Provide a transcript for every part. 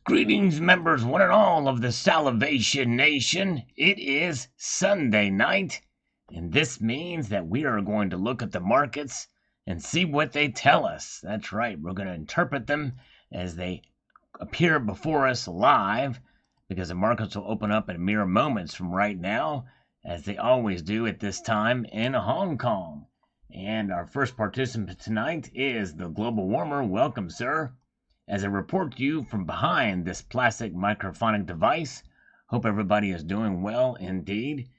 Greetings, members, one and all of the Salivation Nation. It is Sunday night, and this means that we are going to look at the markets and see what they tell us. That's right, we're going to interpret them as they appear before us live, because the markets will open up in mere moments from right now, as they always do at this time in Hong Kong. And our first participant tonight is the Global Warmer. Welcome, sir. As I report to you from behind this plastic microphonic device, hope everybody is doing well indeed.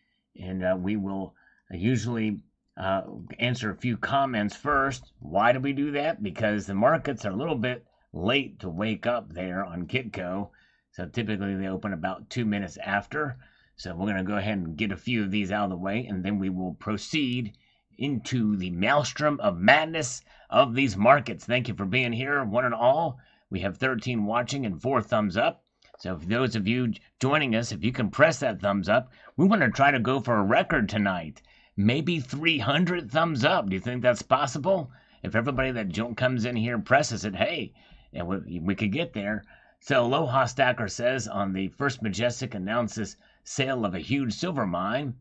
And we will usually answer a few comments first. Why do we do that? Because the markets are a little bit late to wake up there on Kitco. So typically they open about 2 minutes after. So we're going to go ahead and get a few of these out of the way, and then we will proceed into the maelstrom of madness of these markets. Thank you for being here, one and all. We have 13 watching and 4 thumbs up. So for those of you joining us, if you can press that thumbs up, we want to try to go for a record tonight. Maybe 300 thumbs up. Do you think that's possible? If everybody that comes in here presses it, hey, and we could get there. So Aloha Stacker says on the First Majestic announces sale of a huge silver mine.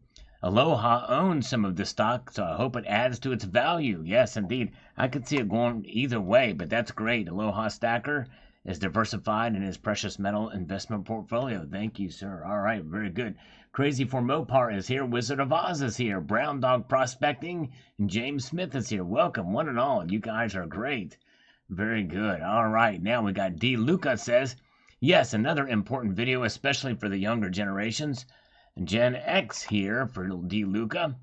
Aloha owns some of the stock, so I hope it adds to its value. Yes, indeed. I could see it going either way, but that's great. Aloha Stacker is diversified in his precious metal investment portfolio. Thank you, sir. All right, very good. Crazy for Mopar is here. Wizard of Oz is here. Brown Dog Prospecting and James Smith is here. Welcome, one and all. You guys are great. Very good. All right, now we got D. Luca says, yes, another important video, especially for the younger generations. Gen X here for D. Luca.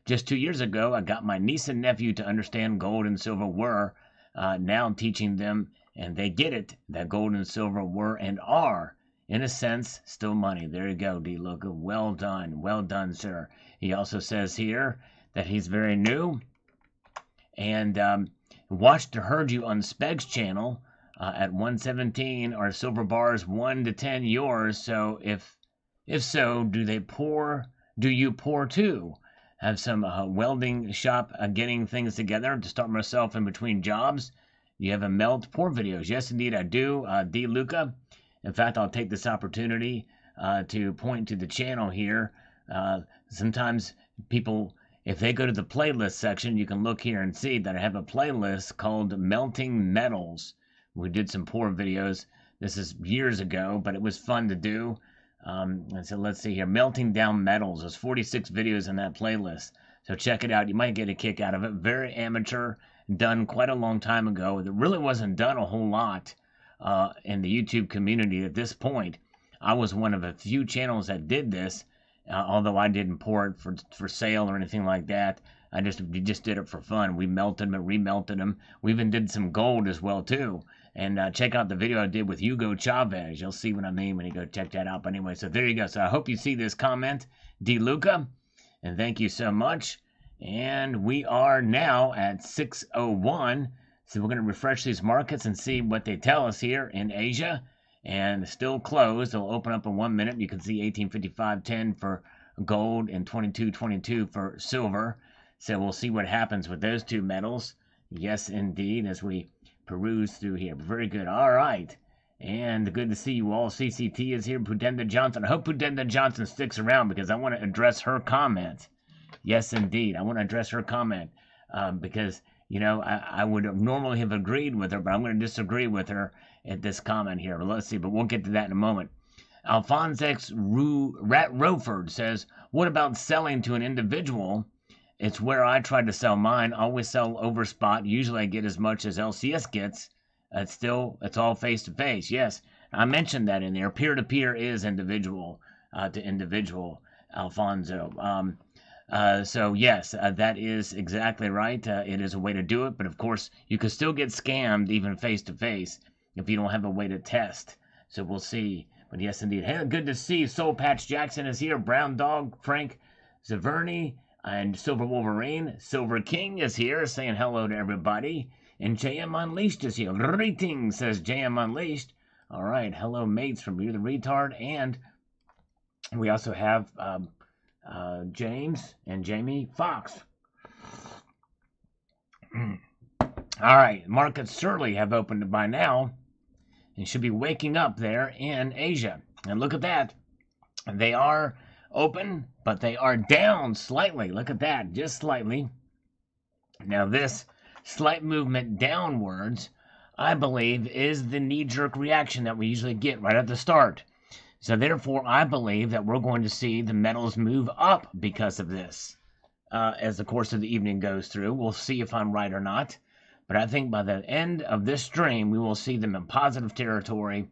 Just 2 years ago, I got my niece and nephew to understand gold and silver were. Now I'm teaching them, and they get it, that gold and silver were and are, in a sense, still money. There you go, D. Luca. Well done, sir. He also says here that he's very new and watched or heard you on Speg's channel at 117. Are silver bars 1 to 10 yours? So if so, do you pour too? Have some welding shop getting things together to start myself in between jobs? Do you have a melt pour videos? Yes, indeed, I do, D. Luca. In fact, I'll take this opportunity to point to the channel here. Sometimes people, if they go to the playlist section, you can look here and see that I have a playlist called Melting Metals. We did some pour videos. This is years ago, but it was fun to do. And so let's see here. Melting Down Metals. There's 46 videos in that playlist. So check it out. You might get a kick out of it. Very amateur. Done quite a long time ago. It really wasn't done a whole lot in the YouTube community at this point. I was one of a few channels that did this, although I didn't pour it for sale or anything like that. We just did it for fun. We melted them and remelted them. We even did some gold as well too. And check out the video I did with Hugo Chavez. You'll see what I mean when you go check that out. But anyway, so there you go. So I hope you see this comment, D. Luca. And thank you so much. And we are now at 6:01. So we're going to refresh these markets and see what they tell us here in Asia. And still closed. They'll open up in 1 minute. You can see 1855.10 for gold and 22.22 for silver. So we'll see what happens with those two metals. Yes, indeed, as we peruse through here. Very good. All right. And good to see you all. CCT is here. Pudenda Johnson. I hope Pudenda Johnson sticks around because I want to address her comment. Yes, indeed. I want to address her comment because, you know, I would normally have agreed with her, but I'm going to disagree with her at this comment here. But let's see. But we'll get to that in a moment. Alphonse X Roford says, what about selling to an individual? It's where I try to sell mine. I always sell over spot. Usually I get as much as LCS gets. It's all face-to-face. Yes, I mentioned that in there. Peer-to-peer is individual to individual, Alfonso. So, yes, that is exactly right. It is a way to do it. But, of course, you can still get scammed even face-to-face if you don't have a way to test. So we'll see. But, yes, indeed. Hey, good to see you. Soul Patch Jackson is here. Brown Dog, Frank Zaverny. And Silver Wolverine, Silver King is here saying hello to everybody. And JM Unleashed is here. Greetings, says JM Unleashed. All right, hello mates from You the Retard. And we also have James and Jamie Fox. All right, markets surely have opened by now. and should be waking up there in Asia. And look at that. They are open, but they are down slightly. Look at that, just slightly. Now this slight movement downwards, I believe, is the knee-jerk reaction that we usually get right at the start. So therefore, I believe that we're going to see the metals move up because of this. As the course of the evening goes through, we'll see if I'm right or not. But I think by the end of this stream, we will see them in positive territory.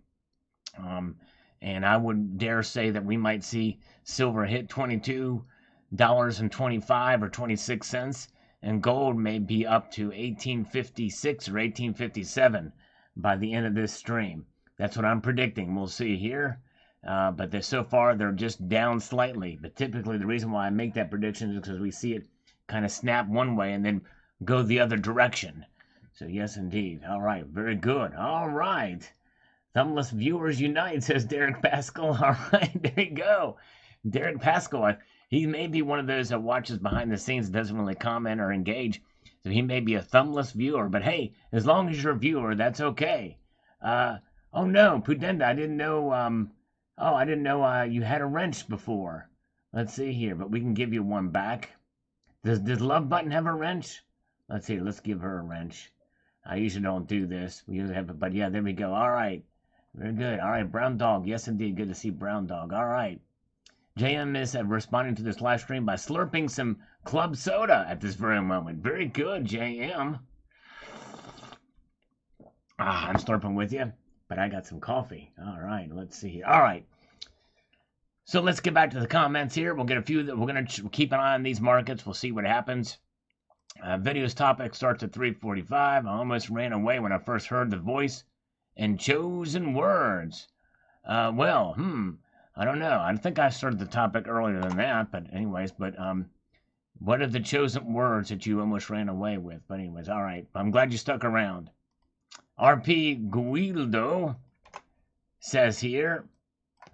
And I would dare say that we might see silver hit $22.25 or 26 cents, and gold may be up to 1856 or 1857 by the end of this stream. That's what I'm predicting. We'll see here. But so far, they're just down slightly. But typically, the reason why I make that prediction is because we see it kind of snap one way and then go the other direction. So yes, indeed. All right, very good. All right. Thumbless viewers unite, says Derek Pascal. All right, there you go. Derek Pascal, he may be one of those that watches behind the scenes and doesn't really comment or engage. So he may be a thumbless viewer. But hey, as long as you're a viewer, that's okay. Oh no, Pudenda, I didn't know. I didn't know you had a wrench before. Let's see here, but we can give you one back. Does Love Button have a wrench? Let's see. Let's give her a wrench. I usually don't do this. We usually have it, but yeah, there we go. All right. Very good. All right, Brown Dog. Yes, indeed. Good to see Brown Dog. All right. JM is responding to this live stream by slurping some club soda at this very moment. Very good, JM. I'm slurping with you, but I got some coffee. All right, let's see here. All right. So let's get back to the comments here. We'll get a few that we're going to keep an eye on these markets. We'll see what happens. Video's topic starts at 3:45. I almost ran away when I first heard the voice and chosen words. I don't know. I think I started the topic earlier than that, but anyways, what are the chosen words that you almost ran away with? But anyways, all right. I'm glad you stuck around. RP Guildo says here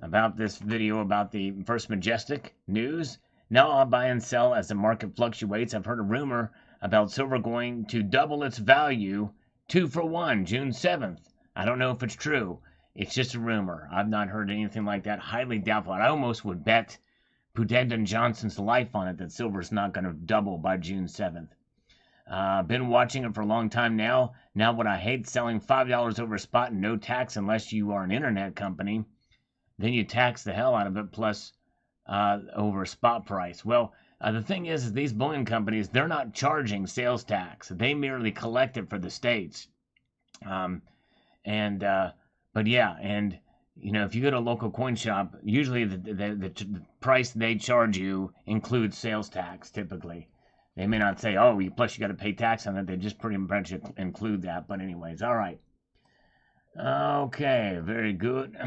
about this video about the First Majestic news. Now I'll buy and sell as the market fluctuates. I've heard a rumor about silver going to double its value 2 for 1, June 7th. I don't know if it's true. It's just a rumor. I've not heard anything like that. Highly doubtful. I almost would bet Pudenda Johnson's life on it that silver's not going to double by June 7th. Been watching it for a long time now. Now what I hate, selling $5 over spot and no tax unless you are an internet company. Then you tax the hell out of it plus over spot price. Well, the thing is these bullion companies, they're not charging sales tax. They merely collect it for the states. But yeah, and you know, if you go to a local coin shop, usually the price they charge you includes sales tax. Typically, they may not say, "Oh, plus you got to pay tax on it." They just pretty much include that. But anyways, all right. Okay, very good.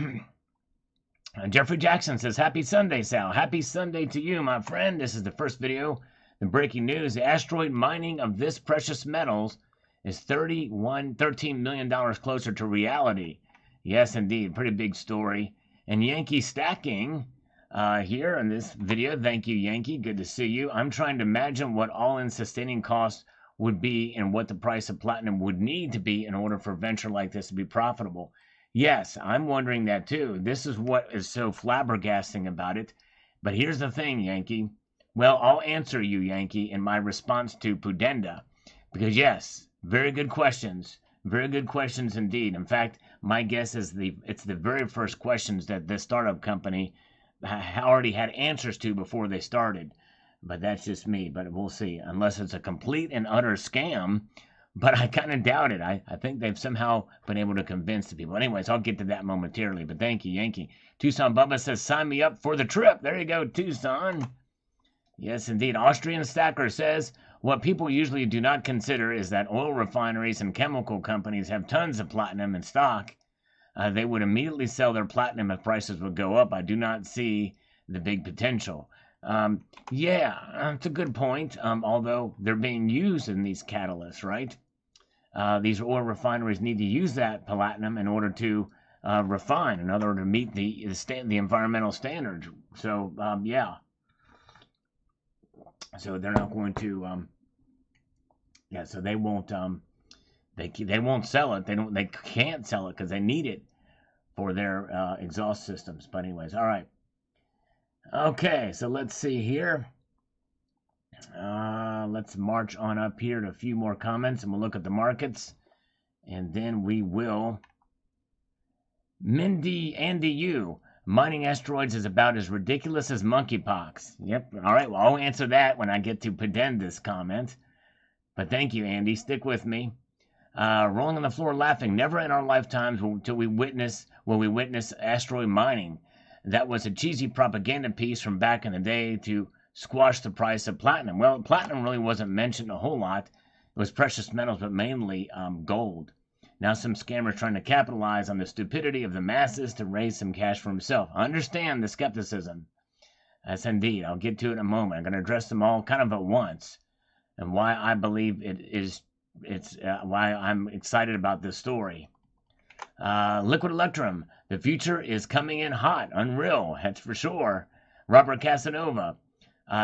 Jeffrey Jackson says, "Happy Sunday, Sal. Happy Sunday to you, my friend. This is the first video. The breaking news: the asteroid mining of this precious metals is $13 million closer to reality." Yes, indeed. Pretty big story. And Yankee Stacking here in this video. Thank you, Yankee. Good to see you. I'm trying to imagine what all-in sustaining costs would be and what the price of platinum would need to be in order for a venture like this to be profitable. Yes, I'm wondering that too. This is what is so flabbergasting about it. But here's the thing, Yankee. Well, I'll answer you, Yankee, in my response to Pudenda. Because yes, very good questions. Very good questions indeed. In fact, my guess is it's the very first questions that this startup company already had answers to before they started. But that's just me. But we'll see. Unless it's a complete and utter scam. But I kind of doubt it. I think they've somehow been able to convince the people. Anyways, I'll get to that momentarily. But thank you, Yankee. Tucson Bubba says, sign me up for the trip. There you go, Tucson. Yes, indeed. Austrian Stacker says, what people usually do not consider is that oil refineries and chemical companies have tons of platinum in stock. They would immediately sell their platinum if prices would go up. I do not see the big potential. Yeah, that's a good point. Although they're being used in these catalysts, right? These oil refineries need to use that platinum in order to refine, in order to meet the environmental standards. So, yeah. So they're not going to, so they won't, they won't sell it. They can't sell it because they need it for their exhaust systems. But anyways, all right. Okay, so let's see here. Let's march on up here to a few more comments, and we'll look at the markets, and then we will. Andy U. Mining asteroids is about as ridiculous as monkeypox. Yep. All right. Well, I'll answer that when I get to pretend this comment. But thank you, Andy. Stick with me. Rolling on the floor laughing. Never in our lifetimes will we witness asteroid mining. That was a cheesy propaganda piece from back in the day to squash the price of platinum. Well, platinum really wasn't mentioned a whole lot. It was precious metals, but mainly gold. Now some scammers trying to capitalize on the stupidity of the masses to raise some cash for himself. I understand the skepticism. Yes, indeed. I'll get to it in a moment. I'm going to address them all kind of at once, and why I believe why I'm excited about this story. Liquid Electrum. The future is coming in hot. Unreal. That's for sure. Robert Casanova.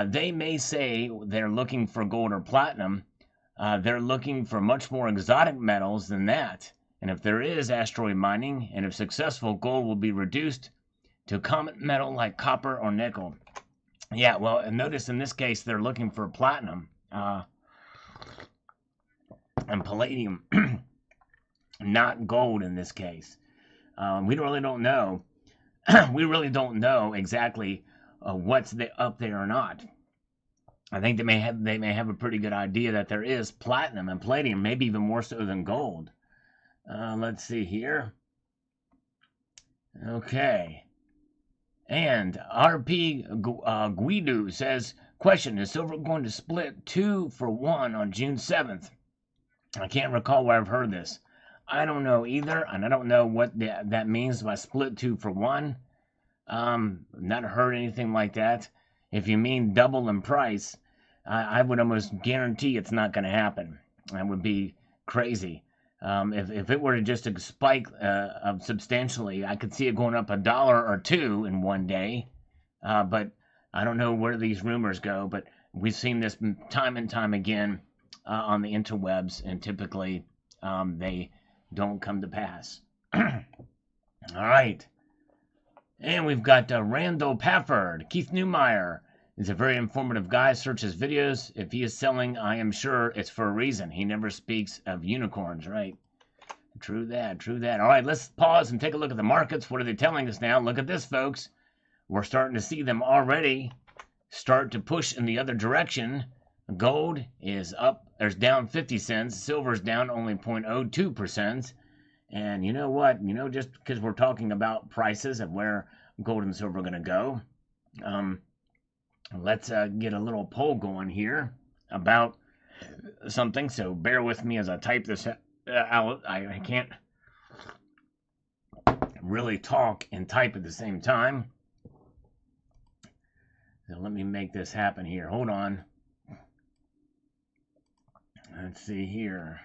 They may say they're looking for gold or platinum. They're looking for much more exotic metals than that. And if there is asteroid mining, and if successful, gold will be reduced to a common metal like copper or nickel. Yeah, well, and notice in this case, they're looking for platinum and palladium, not gold in this case. We really don't know. We really don't know exactly what's up there or not. I think they may have a pretty good idea that there is platinum and palladium, maybe even more so than gold. Let's see here. Okay. And RP Guido says, question, is silver going to split 2 for 1 on June 7th? I can't recall where I've heard this. I don't know either, and I don't know what that means by split 2 for 1. Not heard anything like that. If you mean double in price, I would almost guarantee it's not going to happen. That would be crazy. If it were to just spike substantially, I could see it going up $1 or $2 in one day. But I don't know where these rumors go. But we've seen this time and time again on the interwebs, and typically they don't come to pass. All right. And we've got Randall Pafford. Keith Newmeyer is a very informative guy. Search his videos. If he is selling, I am sure it's for a reason. He never speaks of unicorns, right? True that, true that. All right, let's pause and take a look at the markets. What are they telling us now? Look at this, folks. We're starting to see them already start to push in the other direction. Gold is up. There's down 50 cents. Silver's down only 0.02%. And you know what? You know, just because we're talking about prices of where gold and silver are going to go, let's get a little poll going here about something. So bear with me as I type this out. I can't really talk and type at the same time. So let me make this happen here. Hold on. Let's see here.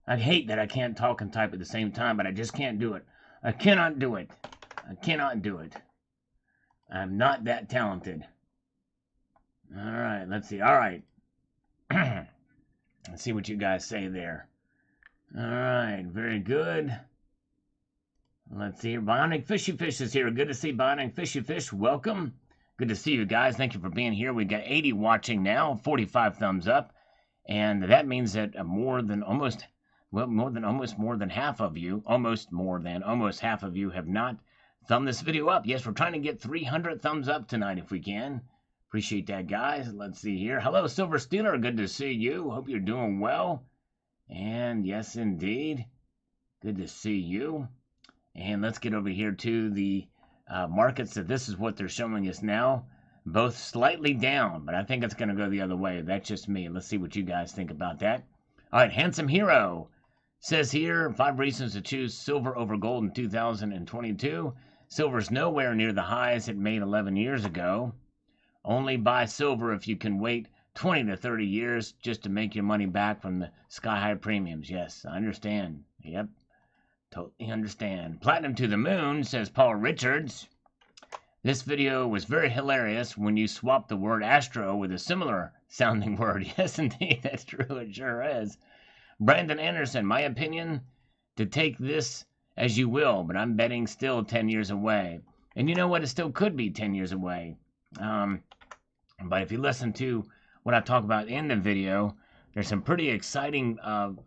I hate that I can't talk and type at the same time, but I just can't do it. I cannot do it. I cannot do it. I'm not that talented. All right, let's see. All right. Let's see what you guys say there. All right, very good. Let's see here. Bionic Fishy Fish is here. Good to see Bionic Fishy Fish. Welcome. Good to see you guys. Thank you for being here. We've got 80 watching now, 45 thumbs up. And that means that more than half of you have not thumbed this video up. Yes, we're trying to get 300 thumbs up tonight if we can. Appreciate that, guys. Let's see here. Hello, Silver Stealer. Good to see you. Hope you're doing well. And yes, indeed. Good to see you. And let's get over here to the markets. So this is what they're showing us now. Both slightly down, but I think it's going to go the other way. That's just me. Let's see what you guys think about that. All right, Handsome Hero says here, 5 reasons to choose silver over gold in 2022. Silver's nowhere near the highs it made 11 years ago. Only buy silver if you can wait 20 to 30 years just to make your money back from the sky-high premiums. Yes, I understand. Yep, totally understand. Platinum to the moon, says Paul Richards. This video was very hilarious when you swapped the word astro with a similar sounding word. Yes, indeed, that's true. It sure is. Brandon Anderson, my opinion, to take this as you will, but I'm betting still 10 years away. And you know what? It still could be 10 years away. But if you listen to what I talk about in the video, there's some pretty exciting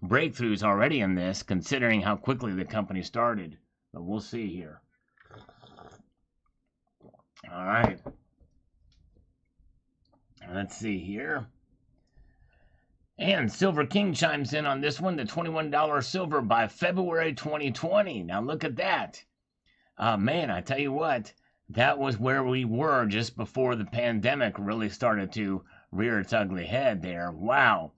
breakthroughs already in this, considering how quickly the company started. But we'll see here. All right. Let's see here. And Silver King chimes in on this one, the $21 silver by February 2020. Now look at that. Man, I tell you what, that was where we were just before the pandemic really started to rear its ugly head there. Wow.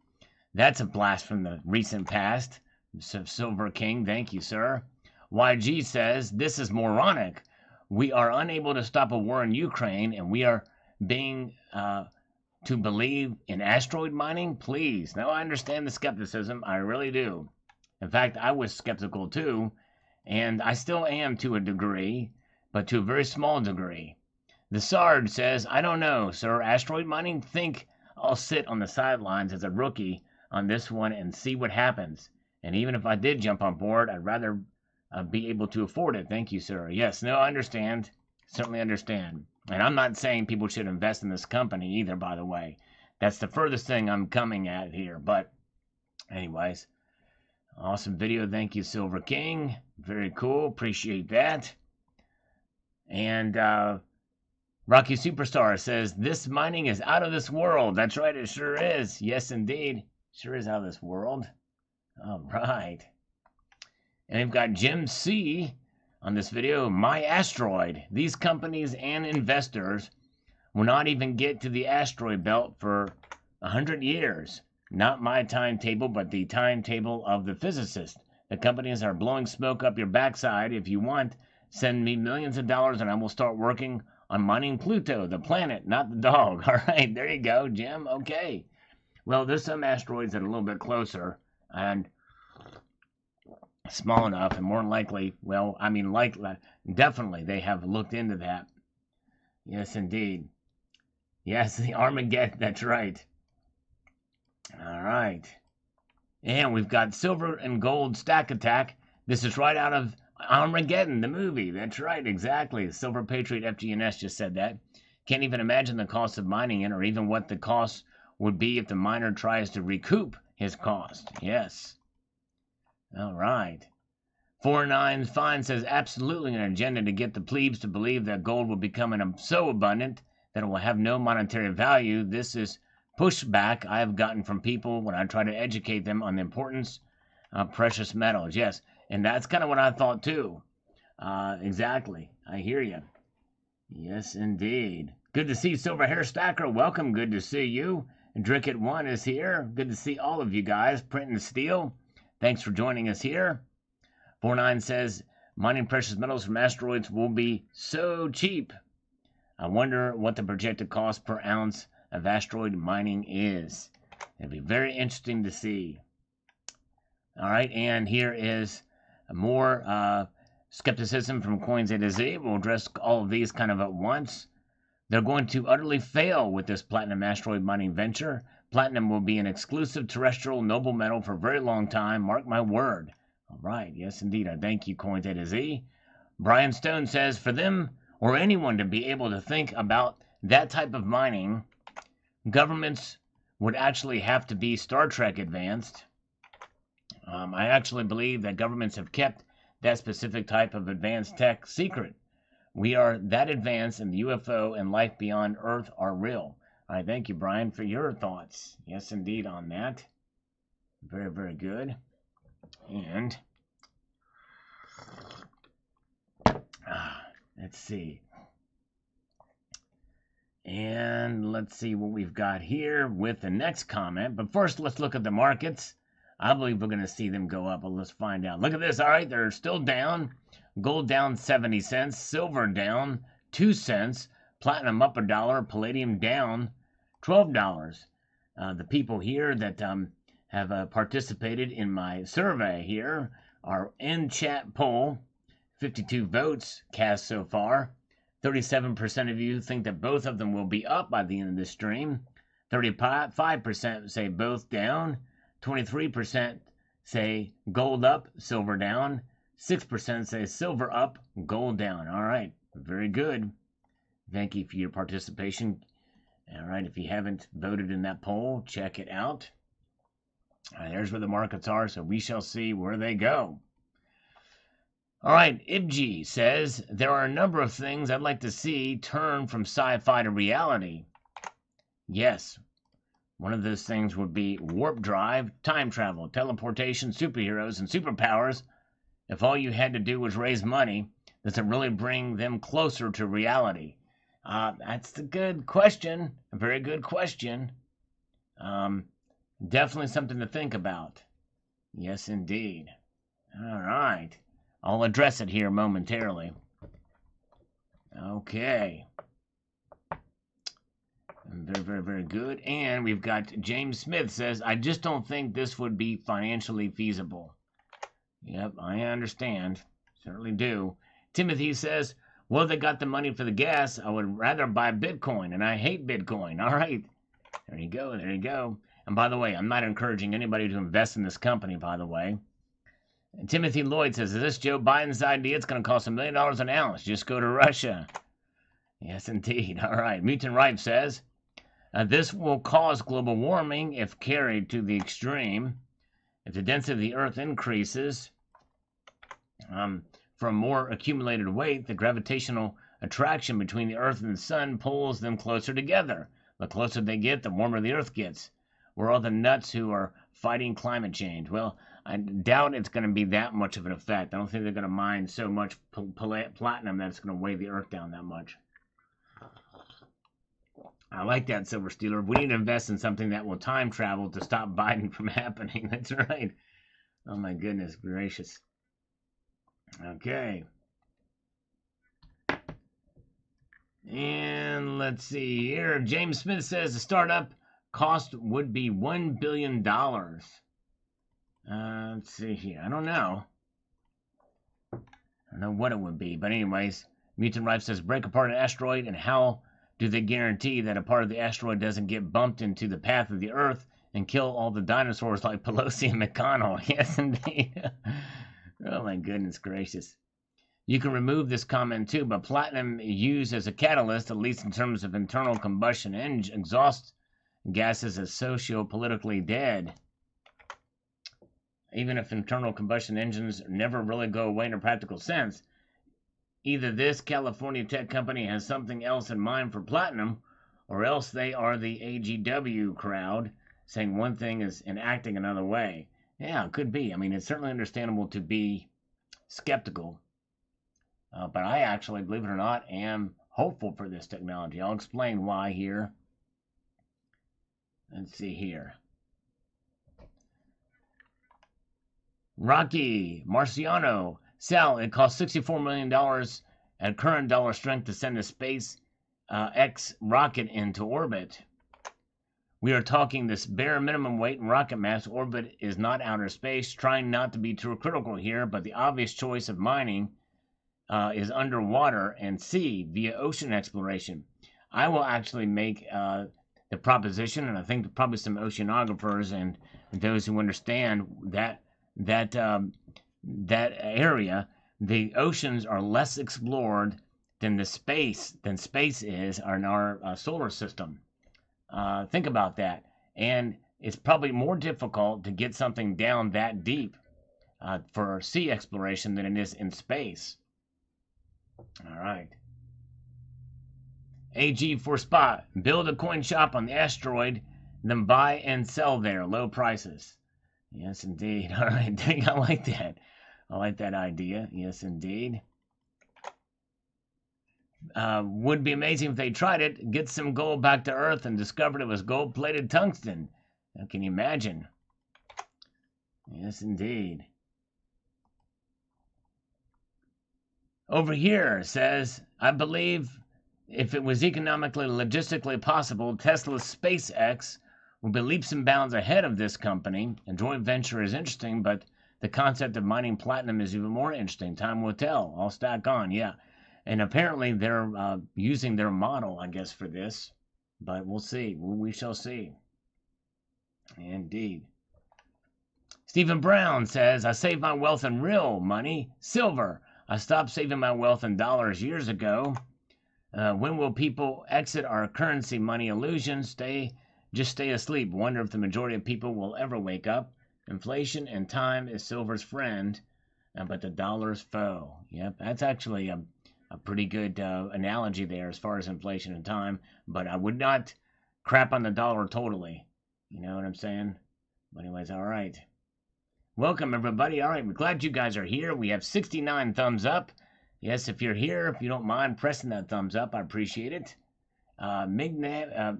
That's a blast from the recent past. Silver King, thank you, sir. YG says, this is moronic. We are unable to stop a war in Ukraine, and we are being to believe in asteroid mining? Please. Now, I understand the skepticism. I really do. In fact, I was skeptical too, and I still am to a degree, but to a very small degree. The Sard says, I don't know, sir. Asteroid mining? Think I'll sit on the sidelines as a rookie on this one and see what happens. And even if I did jump on board, I'd rather be able to afford it. Thank you, sir. Yes, no, I understand. Certainly understand. And I'm not saying people should invest in this company either, by the way. That's the furthest thing I'm coming at here. But anyways, awesome video. Thank you, Silver King. Very cool. Appreciate that. And Rocky Superstar says, this mining is out of this world. That's right, it sure is. Yes, indeed. Sure is out of this world. All right. And we've got Jim C. on this video, My Asteroid. These companies and investors will not even get to the asteroid belt for 100 years. Not my timetable, but the timetable of the physicist. The companies are blowing smoke up your backside. If you want, send me millions of dollars and I will start working on mining Pluto, the planet, not the dog. All right, there you go, Jim. Okay. Well, there's some asteroids that are a little bit closer and small enough, and more than likely, well, I mean, definitely they have looked into that. Yes, indeed. Yes, the Armageddon, that's right. All right. And we've got silver and gold stack attack. This is right out of Armageddon, the movie. That's right, exactly. Silver Patriot FGNS just said that. Can't even imagine the cost of mining it, or even what the cost would be if the miner tries to recoup his cost. Yes. All right. 49 Fine says, absolutely an agenda to get the plebes to believe that gold will become so abundant that it will have no monetary value. This is pushback I have gotten from people when I try to educate them on the importance of precious metals. Yes, and that's kind of what I thought too. Exactly. I hear you. Yes, indeed. Good to see Silver Hair Stacker. Welcome. Good to see you. Dricket One is here. Good to see all of you guys. Print and Steel. Thanks for joining us here. 49 says, mining precious metals from asteroids will be so cheap. I wonder what the projected cost per ounce of asteroid mining is. It'll be very interesting to see. All right, and here is more skepticism from Coins A to Z. We'll address all of these kind of at once. They're going to utterly fail with this platinum asteroid mining venture. Platinum will be an exclusive terrestrial noble metal for a very long time. Mark my word. All right. Yes, indeed. I thank you, Coins A to Z. Brian Stone says, for them or anyone to be able to think about that type of mining, governments would actually have to be Star Trek advanced. I actually believe that governments have kept that specific type of advanced tech secret. We are that advanced, and the UFO and life beyond Earth are real. I thank you, Brian, for your thoughts. Yes, indeed, on that. Very, very good. And Let's see. And let's see what we've got here with the next comment. But first, let's look at the markets. I believe we're going to see them go up, but let's find out. Look at this. All right, they're still down. Gold down 70 cents. Silver down 2 cents. Platinum up $1. Palladium down $12. The people here that have participated in my survey here are in chat poll. 52 votes cast so far. 37% of you think that both of them will be up by the end of this stream. 35% say both down. 23% say gold up, silver down. 6% say silver up, gold down. All right, very good. Thank you for your participation. All right, if you haven't voted in that poll, check it out. All right, there's where the markets are, so we shall see where they go. All right, Ibji says, there are a number of things I'd like to see turn from sci-fi to reality. Yes, one of those things would be warp drive, time travel, teleportation, superheroes, and superpowers. If all you had to do was raise money, does it really bring them closer to reality? That's a good question, a very good question. Definitely something to think about. Yes, indeed. All right. I'll address it here momentarily. Okay. Very, very, very good. And we've got James Smith says, I just don't think this would be financially feasible. Yep, I understand. Certainly do. Timothy says, well, they got the money for the gas. I would rather buy Bitcoin, and I hate Bitcoin. All right. There you go. There you go. And by the way, I'm not encouraging anybody to invest in this company, by the way. And Timothy Lloyd says, is this Joe Biden's idea? It's going to cost $1 million an ounce. Just go to Russia. Yes, indeed. All right. Mutant Ripe says, this will cause global warming if carried to the extreme. If the density of the Earth increases from more accumulated weight, the gravitational attraction between the Earth and the Sun pulls them closer together. The closer they get, the warmer the Earth gets. We're all the nuts who are fighting climate change. Well, I doubt it's going to be that much of an effect. I don't think they're going to mine so much platinum that it's going to weigh the Earth down that much. I like that, Silver Stealer. We need to invest in something that will time travel to stop Biden from happening. That's right. Oh, my goodness gracious. Okay. And let's see here. James Smith says the startup cost would be $1 billion. Let's see here. I don't know. I don't know what it would be. But anyways, Mutant Rife says break apart an asteroid, and how do they guarantee that a part of the asteroid doesn't get bumped into the path of the Earth and kill all the dinosaurs like Pelosi and McConnell? Yes, indeed. Oh, my goodness gracious. You can remove this comment too, but platinum used as a catalyst, at least in terms of internal combustion exhaust gases, is socio-politically dead. Even if internal combustion engines never really go away in a practical sense, either this California tech company has something else in mind for platinum, or else they are the AGW crowd, saying one thing is and acting another way. Yeah, it could be. I mean, it's certainly understandable to be skeptical. But I actually, believe it or not, am hopeful for this technology. I'll explain why here. Let's see here. Rocky Marciano. Sal, it costs $64 million at current dollar strength to send a SpaceX rocket into orbit. We are talking this bare minimum weight and rocket mass. Orbit is not outer space. Trying not to be too critical here, but the obvious choice of mining is underwater and sea via ocean exploration. I will actually make the proposition, and I think probably some oceanographers and those who understand that area, the oceans are less explored than space is in our solar system. Think about that. And it's probably more difficult to get something down that deep for sea exploration than it is in space. All right. AG for spot. Build a coin shop on the asteroid, then buy and sell there. Low prices. Yes, indeed. All right. I like that. I like that idea. Yes, indeed. Would be amazing if they tried it. Get some gold back to Earth and discovered it was gold-plated tungsten. Now, can you imagine? Yes, indeed. Over here says, I believe if it was economically, logistically possible, Tesla's SpaceX would be leaps and bounds ahead of this company. A joint venture is interesting, but the concept of mining platinum is even more interesting. Time will tell. I'll stack on, yeah. And apparently they're using their model, I guess, for this. But we'll see. We shall see. Indeed. Stephen Brown says, I saved my wealth in real money, silver. I stopped saving my wealth in dollars years ago. When will people exit our currency money illusion? Just stay asleep. Wonder if the majority of people will ever wake up. Inflation and time is silver's friend, but the dollar's foe. Yep, that's actually a pretty good analogy there as far as inflation and time. But I would not crap on the dollar totally. You know what I'm saying? But anyways, all right. Welcome, everybody. All right, we're glad you guys are here. We have 69 thumbs up. Yes, if you're here, if you don't mind pressing that thumbs up, I appreciate it. Migmang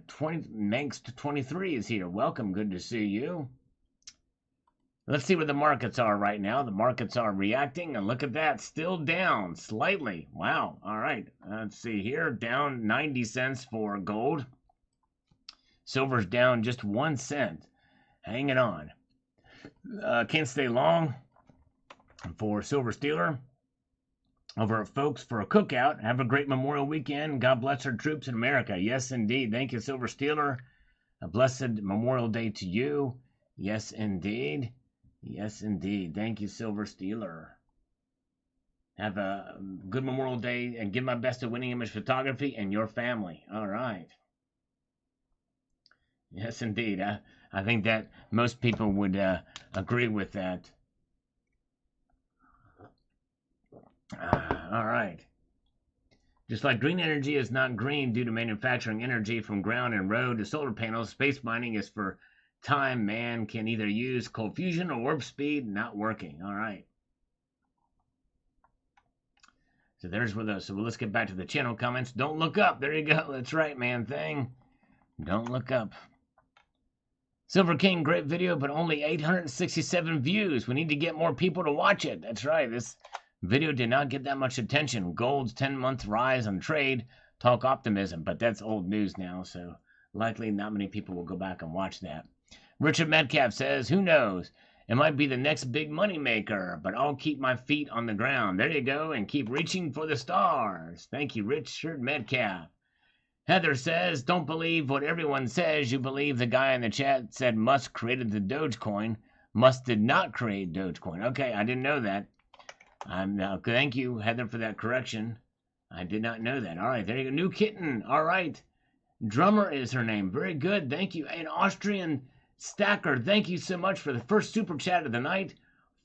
23 is here. Welcome, good to see you. Let's see where the markets are right now. The markets are reacting, and look at that, still down slightly. Wow, all right. Let's see here, down 90 cents for gold. Silver's down just 1 cent. Hanging on. Can't stay long for Silver Stealer. Over at Folks for a Cookout. Have a great Memorial Weekend. God bless our troops in America. Yes, indeed. Thank you, Silver Stealer. A blessed Memorial Day to you. Yes, indeed. Yes, indeed. Thank you, Silver Stealer. Have a good Memorial Day and give my best to Winning Image Photography and your family. All right. Yes, indeed. I think that most people would agree with that. All right. Just like green energy is not green due to manufacturing energy from ground and road to solar panels, space mining is for time. Man can either use cold fusion or warp speed. Not working. All right. So there's where those. So let's get back to the channel comments. Don't look up. There you go. That's right, man thing. Don't look up. Silver King, great video, but only 867 views. We need to get more people to watch it. That's right. This video did not get that much attention. Gold's 10-month rise on trade. Talk optimism, but that's old news now, so likely not many people will go back and watch that. Richard Metcalf says, who knows? It might be the next big money maker, but I'll keep my feet on the ground. There you go, and keep reaching for the stars. Thank you, Richard Metcalf. Heather says, don't believe what everyone says. You believe the guy in the chat said Musk created the Dogecoin. Musk did not create Dogecoin. Okay, I didn't know that. Thank you, Heather, for that correction. I did not know that. All right, there you go. New Kitten. All right. Drummer is her name. Very good. Thank you. And Austrian Stacker, thank you so much for the first super chat of the night.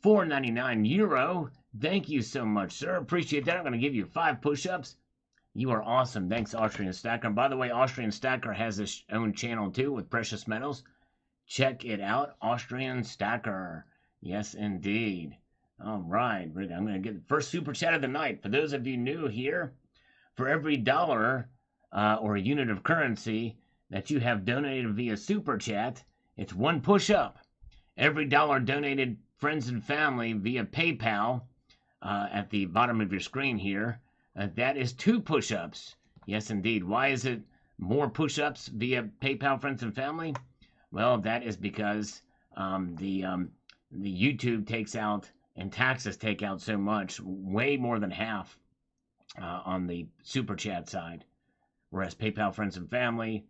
€4.99. Thank you so much, sir. Appreciate that. I'm going to give you 5 push-ups. You are awesome. Thanks, Austrian Stacker. And by the way, Austrian Stacker has his own channel, too, with precious metals. Check it out. Austrian Stacker. Yes, indeed. All right. I'm going to get the first super chat of the night. For those of you new here, for every dollar or a unit of currency that you have donated via super chat, it's 1 push-up. Every dollar donated friends and family via PayPal at the bottom of your screen here, that is 2 push-ups. Yes, indeed. Why is it more push-ups via PayPal, friends and family? Well, that is because the YouTube takes out and taxes take out so much, way more than half on the super chat side. Whereas PayPal, friends and family,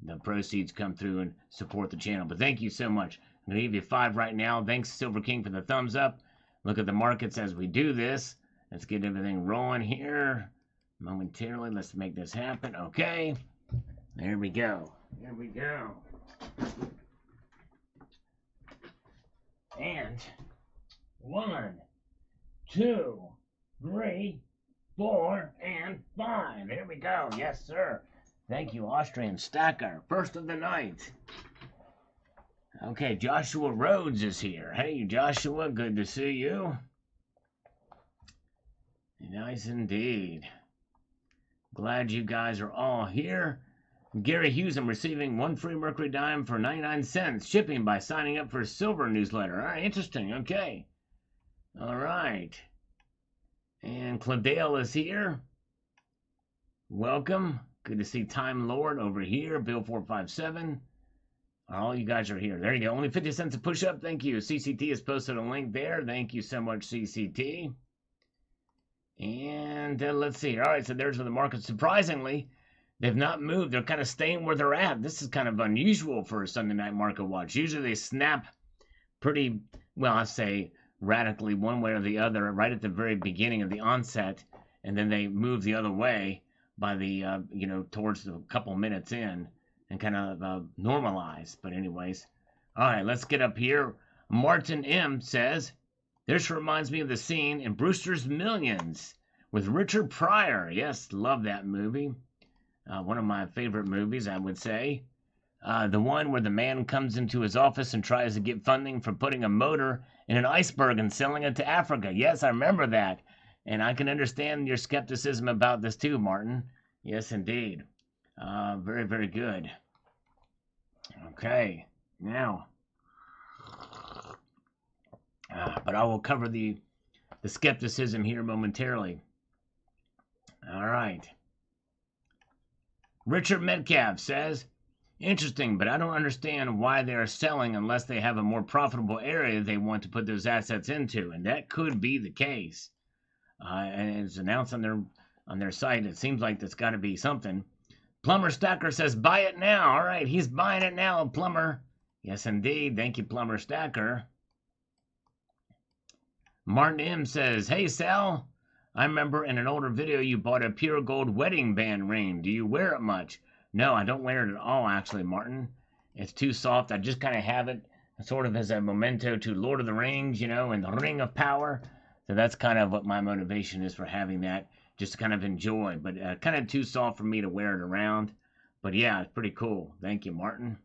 the proceeds come through and support the channel. But thank you so much. I'm going to give you 5 right now. Thanks, Silver King, for the thumbs up. Look at the markets as we do this. Let's get everything rolling here momentarily. Let's make this happen. Okay. There we go. There we go. And 1, 2, 3, 4, and 5. There we go. Yes, sir. Thank you, Austrian Stacker. First of the night. Okay, Joshua Rhodes is here. Hey, Joshua, good to see you. Nice indeed. Glad you guys are all here. Gary Hughes, I'm receiving 1 free Mercury dime for 99 cents shipping by signing up for a silver newsletter. All right, interesting. Okay. All right. And Cladale is here. Welcome. Good to see Time Lord over here. Bill 457. All you guys are here. There you go. Only 50 cents a push up. Thank you. CCT has posted a link there. Thank you so much, CCT. And let's see. All right, so there's where the market. Surprisingly, they've not moved. They're kind of staying where they're at. This is kind of unusual for a Sunday night market watch. Usually they snap pretty, well, I say radically one way or the other right at the very beginning of the onset, and then they move the other way by the, towards a couple minutes in and kind of normalize. But anyways, all right, let's get up here. Martin M. says, this reminds me of the scene in Brewster's Millions with Richard Pryor. Yes, love that movie. One of my favorite movies, I would say. The one where the man comes into his office and tries to get funding for putting a motor in an iceberg and selling it to Africa. Yes, I remember that. And I can understand your skepticism about this too, Martin. Yes, indeed. Very, very good. Okay, now. But I will cover the skepticism here momentarily. All right. Richard Metcalf says, interesting, but I don't understand why they are selling unless they have a more profitable area they want to put those assets into, and that could be the case. And it's announced on their site. It seems like there's got to be something. Plumber Stacker says, buy it now. All right, he's buying it now, Plumber. Yes, indeed. Thank you, Plumber Stacker. Martin M. says, hey, Sal, I remember in an older video you bought a pure gold wedding band ring. Do you wear it much? No, I don't wear it at all, actually, Martin. It's too soft. I just kind of have it sort of as a memento to Lord of the Rings, and the Ring of Power. So that's kind of what my motivation is for having that, just to kind of enjoy. But kind of too soft for me to wear it around. But yeah, it's pretty cool. Thank you, Martin.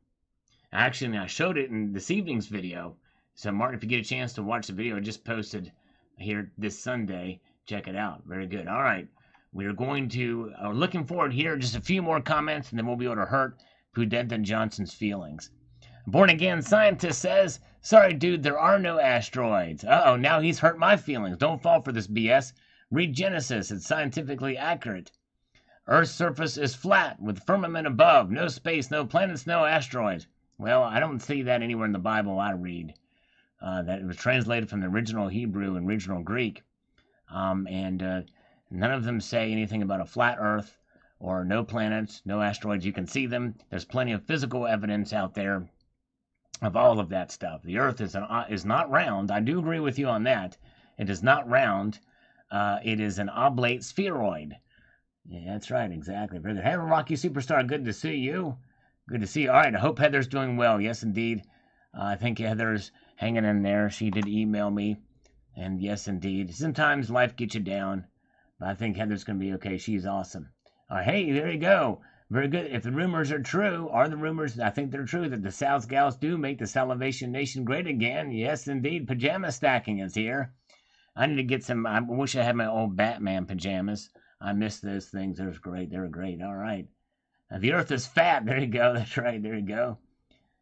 Actually, I showed it in this evening's video. So, Martin, if you get a chance to watch the video I just posted here this Sunday, check it out. Very good. All right. We are going to, looking forward here, just a few more comments, and then we'll be able to hurt Prudenta Johnson's feelings. Born Again Scientist says, sorry, dude, there are no asteroids. Uh-oh, now he's hurt my feelings. Don't fall for this BS. Read Genesis. It's scientifically accurate. Earth's surface is flat, with firmament above. No space, no planets, no asteroids. Well, I don't see that anywhere in the Bible I read. That it was translated from the original Hebrew and original Greek. And none of them say anything about a flat Earth or no planets, no asteroids. You can see them. There's plenty of physical evidence out there of all of that stuff. The Earth is not round. I do agree with you on that. It is not round. It is an oblate spheroid. Yeah, that's right, exactly. Very good. Hey, Rocky Superstar, good to see you. Good to see you. All right, I hope Heather's doing well. Yes, indeed. I think Heather's hanging in there. She did email me. And yes, indeed. Sometimes life gets you down. But I think Heather's going to be okay. She's awesome. Hey, there you go. Very good. If the rumors are true, I think they're true, that the South Gals do make the Salivation Nation great again. Yes, indeed. Pajama stacking is here. I need to get some. I wish I had my old Batman pajamas. I miss those things. They're great. They're great. All right. The Earth is fat. There you go. That's right. There you go.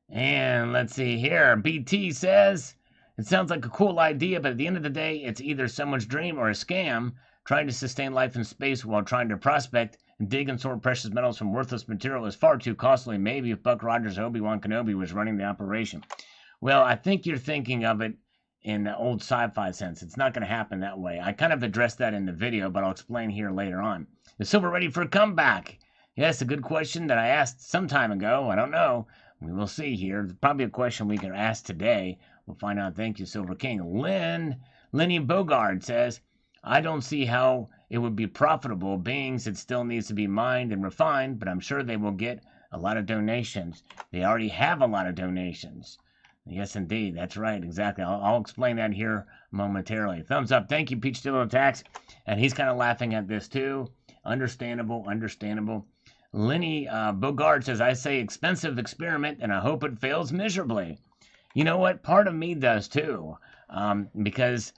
And let's see here. BT says, it sounds like a cool idea, but at the end of the day, it's either someone's dream or a scam. Trying to sustain life in space while trying to prospect and dig and sort precious metals from worthless material is far too costly. Maybe if Buck Rogers or Obi-Wan Kenobi was running the operation. Well, I think you're thinking of it in the old sci-fi sense. It's not going to happen that way. I kind of addressed that in the video, but I'll explain here later on. Is Silver ready for a comeback? Yes, a good question that I asked some time ago. I don't know. We will see here. Probably a question we can ask today. We'll find out. Thank you, Silver King. Lenny Bogard says, I don't see how it would be profitable, being it still needs to be mined and refined, but I'm sure they will get a lot of donations. They already have a lot of donations. Yes, indeed. That's right. Exactly. I'll explain that here momentarily. Thumbs up. Thank you, Peach Still Attacks. And he's kind of laughing at this too. Understandable. Lenny Bogard says, I say expensive experiment, and I hope it fails miserably. You know what? Part of me does too. Because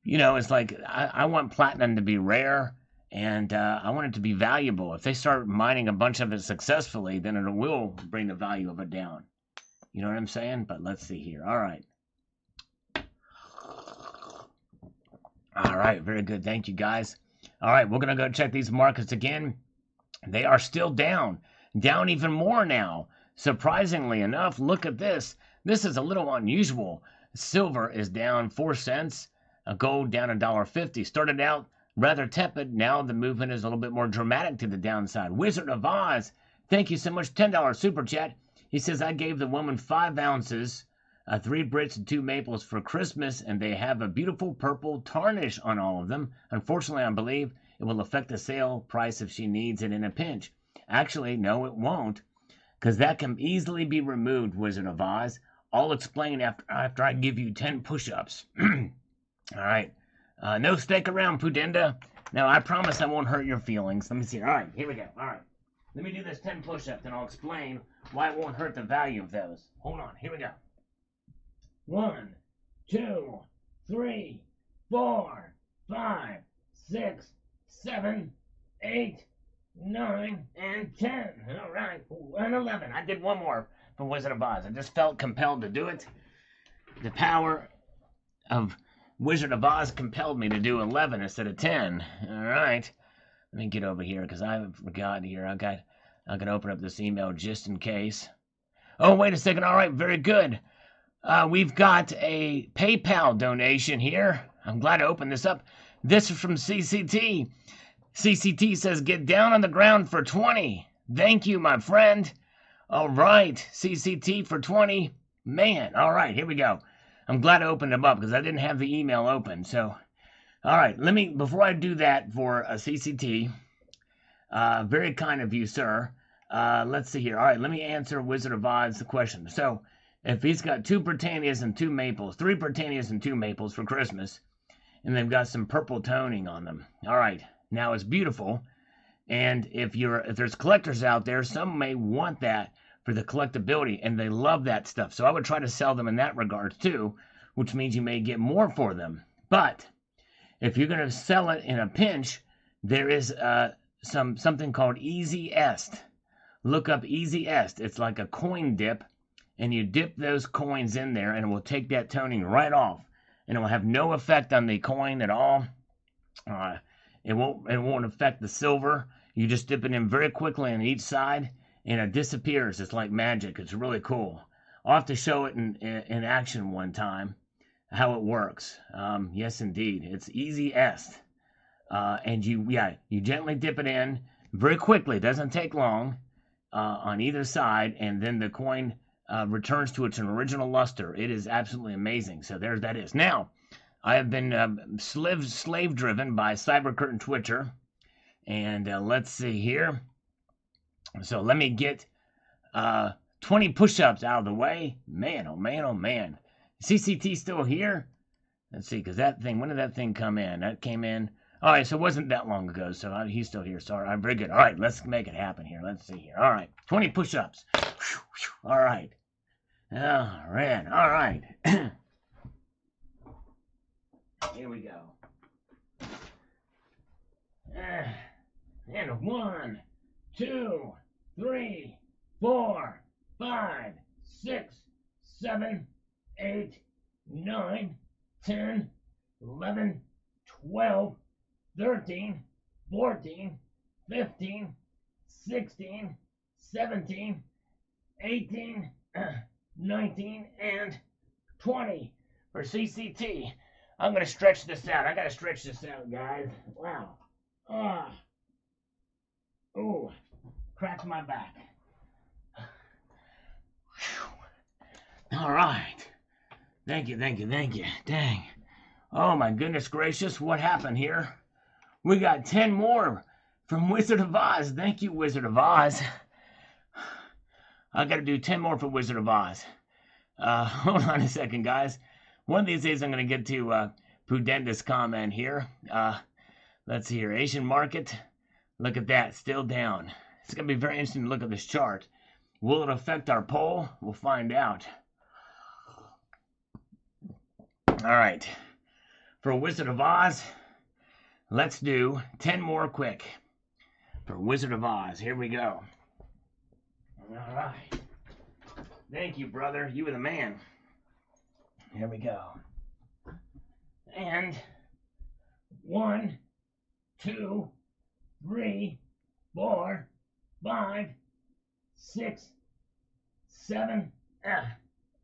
You know, it's like I want platinum to be rare, and I want it to be valuable. If they start mining a bunch of it successfully, then it will bring the value of it down. You know what I'm saying? But let's see here. All right. All right, very good. Thank you, guys. All right, we're going to go check these markets again. They are still down even more now. Surprisingly enough, look at this. This is a little unusual. Silver is down 4 cents. Gold down $1.50. Started out rather tepid. Now the movement is a little bit more dramatic to the downside. Wizard of Oz, thank you so much. $10 super chat. He says, I gave the woman 5 ounces, 3 Brits and 2 maples for Christmas, and they have a beautiful purple tarnish on all of them. Unfortunately, I believe it will affect the sale price if she needs it in a pinch. Actually, no, it won't, because that can easily be removed, Wizard of Oz. I'll explain after I give you 10 push-ups. All right. No stick around, Pudenda. Now, I promise I won't hurt your feelings. Let me see. All right, here we go. All right. Let me do this 10 push-ups, and I'll explain why it won't hurt the value of those. Hold on. Here we go. 1, 2, 3, 4, 5, 6, 7, 8, 9, and 10. All right. And 11. I did one more for Wizard of Oz. I just felt compelled to do it. The power of Wizard of Oz compelled me to do 11 instead of 10. All right. Let me get over here because I forgot here. I got to open up this email just in case. Oh, wait a second. All right. Very good. We've got a PayPal donation here. I'm glad to open this up. This is from CCT. CCT says, get down on the ground for 20. Thank you, my friend. All right. CCT for 20. Man. All right. Here we go. I'm glad I opened them up because I didn't have the email open. So, all right, before I do that for a CCT, very kind of you, sir. Let's see here. All right, let me answer Wizard of Oz the question. So, if he's got 2 Britannias and 2 maples, 3 Britannias and 2 maples for Christmas, and they've got some purple toning on them. All right, now it's beautiful. And if there's collectors out there, some may want that for the collectability, and they love that stuff. So I would try to sell them in that regard too, which means you may get more for them. But if you're going to sell it in a pinch, there is something called Easy Est. Look up Easy Est. It's like a coin dip, and you dip those coins in there, and it will take that toning right off, and it will have no effect on the coin at all. It won't affect the silver. You just dip it in very quickly on each side, and it disappears. It's like magic. It's really cool. I'll have to show it in action one time, how it works. Yes, indeed. It's Easy Est. And you gently dip it in very quickly. It doesn't take long on either side, and then the coin returns to its original luster. It is absolutely amazing. So there that is. Now, I have been slave-driven by Cyber Curtain Twitcher, and let's see here. So let me get 20 push-ups out of the way. Man, oh man, oh man. CCT still here? Let's see, because when did that thing come in? That came in. All right, so it wasn't that long ago, so he's still here. So, all right, very good. All right, let's make it happen here. Let's see here. All right, 20 push-ups. All right. All right, all right. Here we go. And 1, 2, 3, 4, 5, 6, 7, 8, 9, 10, 11, 12, 13, 14, 15, 16, 17, 18, 19, and 20 for CCT. I'm going to stretch this out. I got to stretch this out, guys. Wow. Oh, cracked my back. All right. Thank you. Dang. Oh, my goodness gracious. What happened here? We got 10 more from Wizard of Oz. Thank you, Wizard of Oz. I got to do 10 more for Wizard of Oz. Hold on a second, guys. One of these days I'm going to get to Pudenda's comment here. Let's see here. Asian market. Look at that. Still down. It's going to be very interesting to look at this chart. Will it affect our poll? We'll find out. All right. For Wizard of Oz, let's do 10 more quick. For Wizard of Oz, here we go. All right. Thank you, brother. You were the man. Here we go. And 1, 2, 3, 4, 5, 6, 7,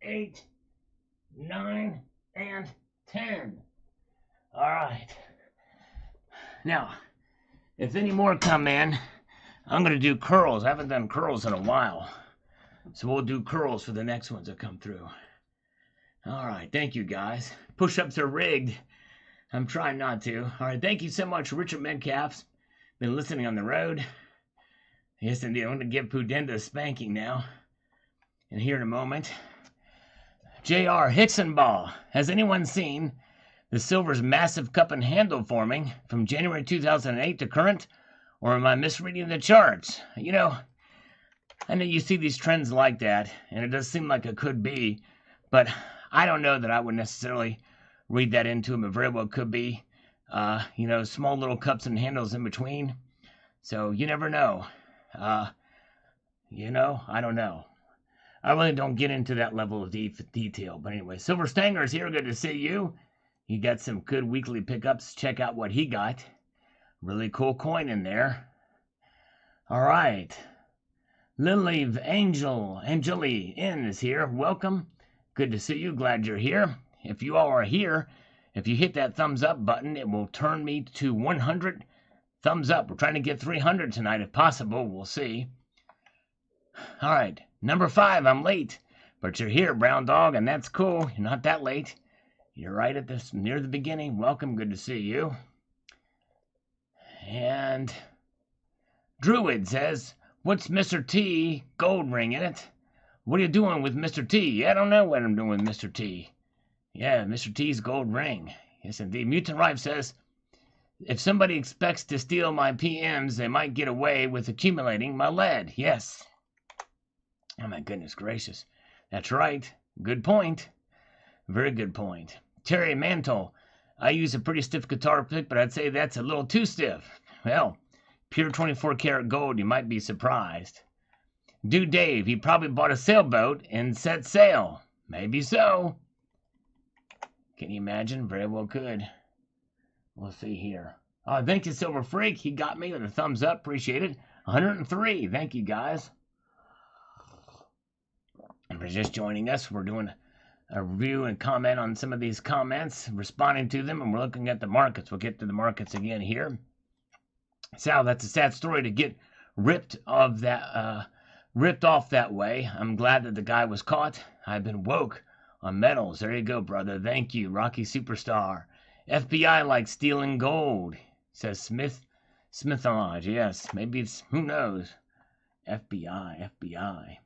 8, 9, and 10. All right. Now, if any more come in, I'm going to do curls. I haven't done curls in a while. So we'll do curls for the next ones that come through. All right. Thank you, guys. Push-ups are rigged. I'm trying not to. All right. Thank you so much, Richard Metcalf's been listening on the road. Yes, indeed. I'm going to give Pudenda a spanking now. And here in a moment. J.R. Hicksenball. Has anyone seen the silver's massive cup and handle forming from January 2008 to current? Or am I misreading the charts? You know, I know you see these trends like that, and it does seem like it could be, but I don't know that I would necessarily read that into them. It very well could be, you know, small little cups and handles in between. So you never know. You know, I don't know. I really don't get into that level of detail. But anyway, Silver Stanger's here. Good to see you. He got some good weekly pickups. Check out what he got. Really cool coin in there. All right. Lily Angeli N is here. Welcome. Good to see you. Glad you're here. If you all are here, if you hit that thumbs up button, it will turn me to 100 thumbs up. We're trying to get 300 tonight if possible. We'll see. All right. Number 5, I'm late. But you're here, Brown Dog, and that's cool. You're not that late. You're right at this near the beginning. Welcome. Good to see you. And Druid says, what's Mr. T gold ring in it? What are you doing with Mr. T? I don't know what I'm doing with Mr. T. Yeah, Mr. T's gold ring. Yes, indeed. Mutant Rife says, if somebody expects to steal my PMs, they might get away with accumulating my lead. Yes. Oh, my goodness gracious. That's right. Good point. Very good point. Terry Mantle. I use a pretty stiff guitar pick, but I'd say that's a little too stiff. Well, pure 24 karat gold, you might be surprised. Dude Dave, he probably bought a sailboat and set sail. Maybe so. Can you imagine? Very well could. We'll see here. Thank you, Silver Freak. He got me with a thumbs up. Appreciate it. 103. Thank you, guys. And for just joining us, we're doing a review and comment on some of these comments, responding to them, and we're looking at the markets. We'll get to the markets again here. Sal, that's a sad story to get ripped off that way. I'm glad that the guy was caught. I've been woke on metals. There you go, brother. Thank you, Rocky Superstar. FBI likes stealing gold, says Smithology. Yes, maybe it's, who knows? FBI.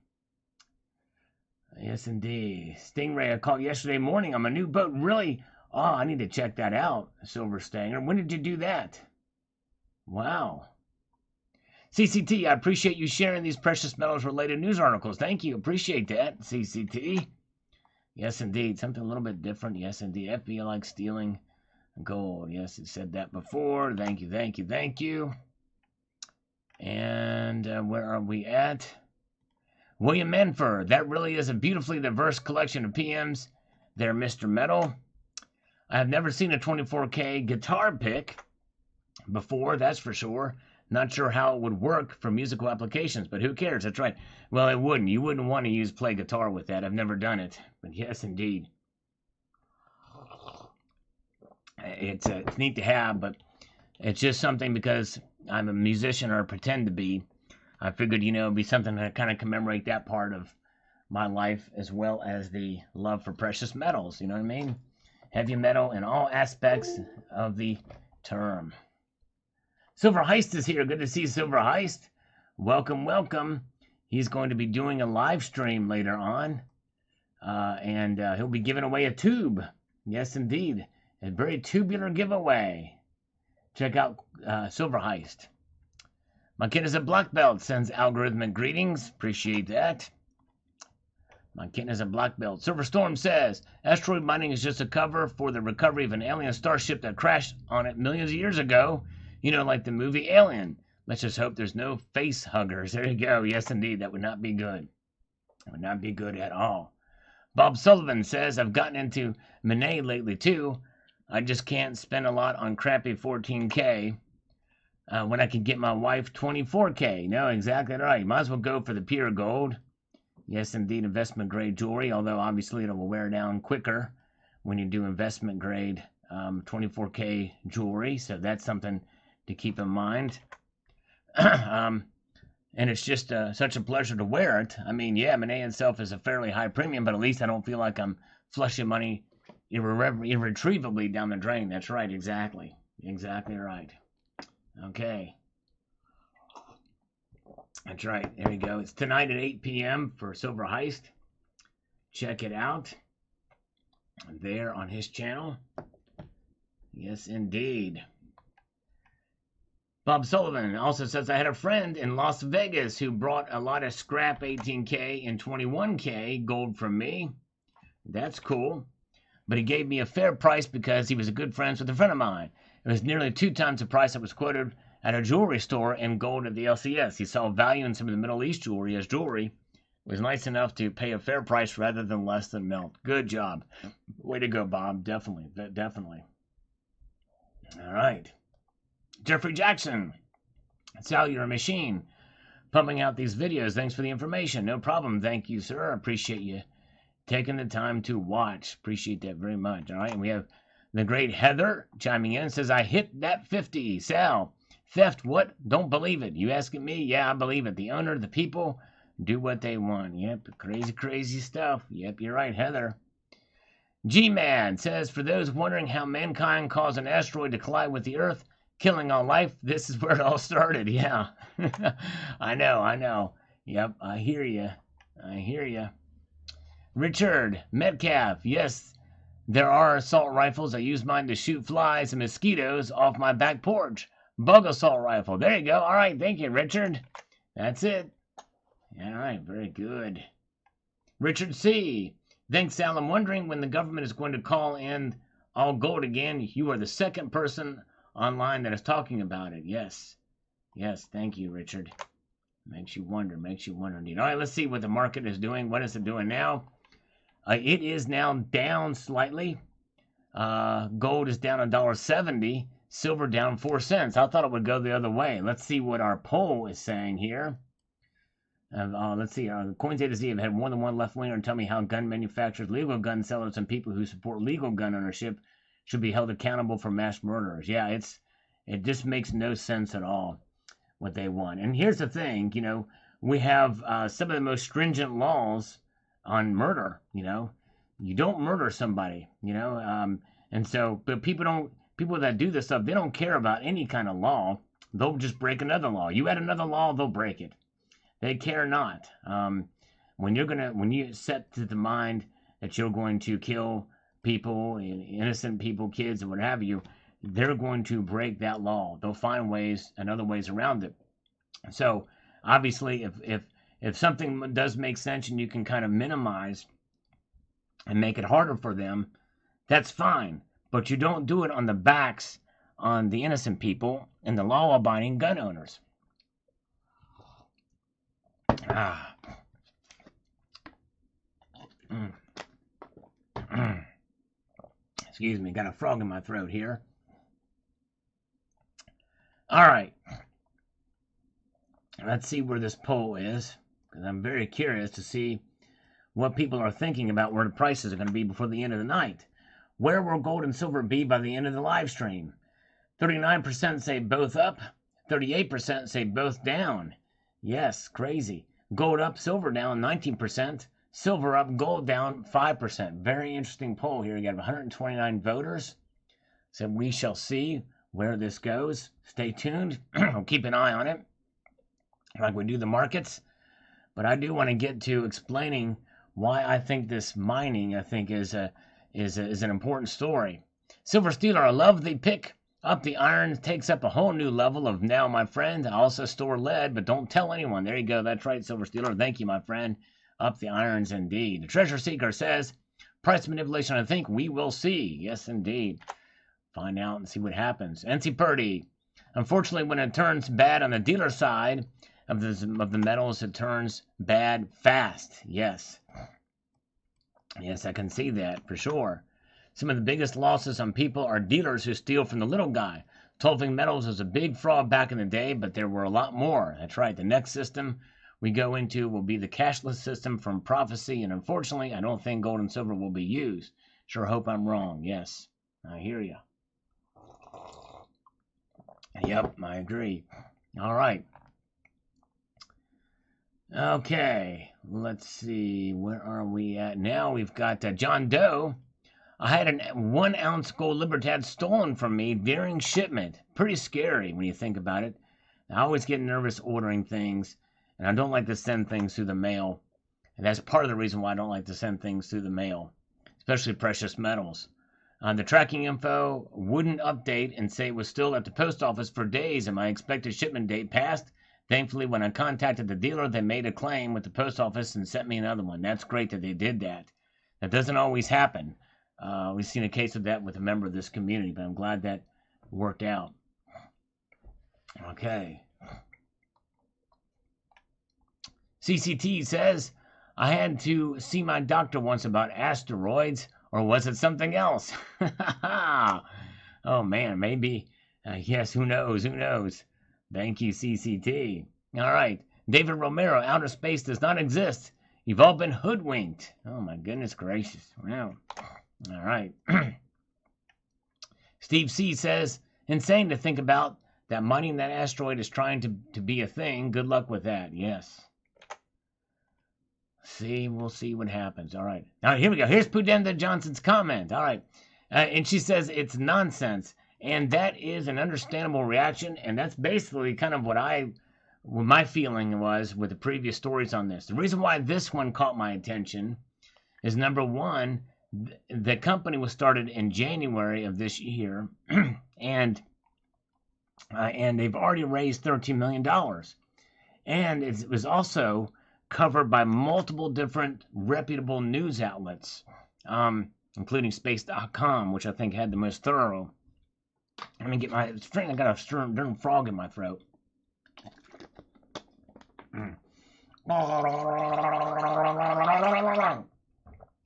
Yes, indeed. Stingray, I caught yesterday morning on my new boat. Really? Oh, I need to check that out, Silver Stanger. When did you do that? Wow. CCT, I appreciate you sharing these precious metals related news articles. Thank you. Appreciate that, CCT. Yes, indeed. Something a little bit different. Yes, indeed. FBI likes stealing gold. Yes, it said that before. Thank you. And where are we at? William Manford, that really is a beautifully diverse collection of PMs there, Mr. Metal. I have never seen a 24K guitar pick before, that's for sure. Not sure how it would work for musical applications, but who cares? That's right. Well, it wouldn't. You wouldn't want to play guitar with that. I've never done it, but yes, indeed. It's neat to have, but it's just something because I'm a musician or pretend to be. I figured, it'd be something to kind of commemorate that part of my life as well as the love for precious metals. You know what I mean? Heavy metal in all aspects of the term. Silver Heist is here. Good to see Silver Heist. Welcome. He's going to be doing a live stream later on. And he'll be giving away a tube. Yes, indeed. A very tubular giveaway. Check out Silver Heist. My kid is a black belt. Sends algorithmic greetings. Appreciate that. My kitten is a black belt. Silver Storm says, asteroid mining is just a cover for the recovery of an alien starship that crashed on it millions of years ago. You know, like the movie Alien. Let's just hope there's no face huggers. There you go. Yes, indeed. That would not be good. That would not be good at all. Bob Sullivan says, I've gotten into Monet lately, too. I just can't spend a lot on crappy 14K when I can get my wife 24K. No, exactly right. You might as well go for the pure gold. Yes, indeed, investment grade jewelry, although obviously it will wear down quicker when you do investment grade 24K jewelry. So that's something to keep in mind. And it's just such a pleasure to wear it. I mean, yeah, Monet itself is a fairly high premium, but at least I don't feel like I'm flushing money irretrievably down the drain. That's right, exactly. Exactly right. Okay. That's right. There you go. It's tonight at 8 p.m. for Silver Heist. Check it out. There on his channel. Yes, indeed. Bob Sullivan also says, I had a friend in Las Vegas who brought a lot of scrap 18K and 21K gold from me. That's cool. But he gave me a fair price because he was a good friend with a friend of mine. It was nearly 2 times the price that was quoted at a jewelry store in gold at the LCS. He saw value in some of the Middle East jewelry as jewelry was nice enough to pay a fair price rather than less than melt. Good job. Way to go, Bob. Definitely. Definitely. All right. Jeffrey Jackson. Cellular Machine. Pumping out these videos. Thanks for the information. No problem. Thank you, sir. I appreciate you taking the time to watch. Appreciate that very much. All right. And we have the great Heather chiming in. Says, I hit that 50. Sal. Theft, what? Don't believe it. You asking me? Yeah, I believe it. The owner, the people, do what they want. Yep, crazy stuff. Yep, you're right, Heather. G-Man says, for those wondering how mankind caused an asteroid to collide with the Earth, killing all life, this is where it all started. Yeah, I know. Yep, I hear you. Richard Metcalf, yes, there are assault rifles. I use mine to shoot flies and mosquitoes off my back porch. Bug assault rifle. There you go. All right. Thank you, Richard. That's it. All right. Very good. Richard C. Thanks, Sal. I'm wondering when the government is going to call in all gold again. You are the second person online that is talking about it. Yes. Thank you, Richard. Makes you wonder. Indeed. All right. Let's see what the market is doing. What is it doing now? It is now down slightly. Gold is down $1.70. Silver down 4 cents. I thought it would go the other way. Let's see what our poll is saying here. Let's see. Coins A to Z have had more than one left winger and tell me how gun manufacturers, legal gun sellers, and people who support legal gun ownership should be held accountable for mass murderers. Yeah, it just makes no sense at all what they want. And here's the thing, we have some of the most stringent laws on murder. You don't murder somebody. And so, but people that do this stuff, they don't care about any kind of law. They'll just break another law. You add another law, they'll break it. They care not. When you set to the mind that you're going to kill people, innocent people, kids, and what have you, they're going to break that law. They'll find ways and other ways around it. So obviously, if something does make sense and you can kind of minimize and make it harder for them, that's fine. But you don't do it on the backs on the innocent people and the law-abiding gun owners. Excuse me, got a frog in my throat here. All right. Let's see where this poll is, because I'm very curious to see what people are thinking about where the prices are going to be before the end of the night. Where will gold and silver be by the end of the live stream? 39% say both up. 38% say both down. Yes, crazy. Gold up, silver down 19%. Silver up, gold down 5%. Very interesting poll here. You got 129 voters. So we shall see where this goes. Stay tuned. I'll keep an eye on it, like we do the markets. But I do want to get to explaining why I think this mining, is an important story. Silver Stealer, I love the pick up the iron. Takes up a whole new level of now, my friend. I also store lead, but don't tell anyone. There you go. That's right, Silver Stealer. Thank you, my friend. Up the irons indeed. The treasure seeker says, price manipulation, I think we will see. Yes, indeed. Find out and see what happens. NC Purdy. Unfortunately, when it turns bad on the dealer side of the metals, it turns bad fast. Yes. Yes, I can see that for sure. Some of the biggest losses on people are dealers who steal from the little guy. 12ing metals was a big fraud back in the day, but there were a lot more. That's right. The next system we go into will be the cashless system from prophecy, and unfortunately, I don't think gold and silver will be used. Sure hope I'm wrong. Yes, I hear you. Yep, I agree. All right. Okay, let's see. Where are we at now? We've got John Doe. I had a 1 ounce gold Libertad stolen from me during shipment. Pretty scary when you think about it. I always get nervous ordering things, and I don't like to send things through the mail. And that's part of the reason why I don't like to send things through the mail, especially precious metals. The tracking info wouldn't update and say it was still at the post office for days, and my expected shipment date passed. Thankfully, when I contacted the dealer, they made a claim with the post office and sent me another one. That's great that they did that. That doesn't always happen. We've seen a case of that with a member of this community, but I'm glad that worked out. Okay. CCT says, I had to see my doctor once about asteroids, or was it something else? Oh, man, maybe. Yes, who knows? Who knows? Thank you, CCT. All right. David Romero, outer space does not exist. You've all been hoodwinked. Oh, my goodness gracious. Wow. All right. Steve C. says, insane to think about that mining that asteroid is trying to be a thing. Good luck with that. Yes. See, we'll see what happens. All right. All right, here we go. Here's Pudenda Johnson's comment. All right. And she says it's nonsense. And that is an understandable reaction. And that's basically kind of what my feeling was with the previous stories on this. The reason why this one caught my attention is, number one, the company was started in January of this year. and they've already raised $13 million. And it was also covered by multiple different reputable news outlets, including space.com, which I think had the most thorough. Let me get my strength. I got a darn frog in my throat. I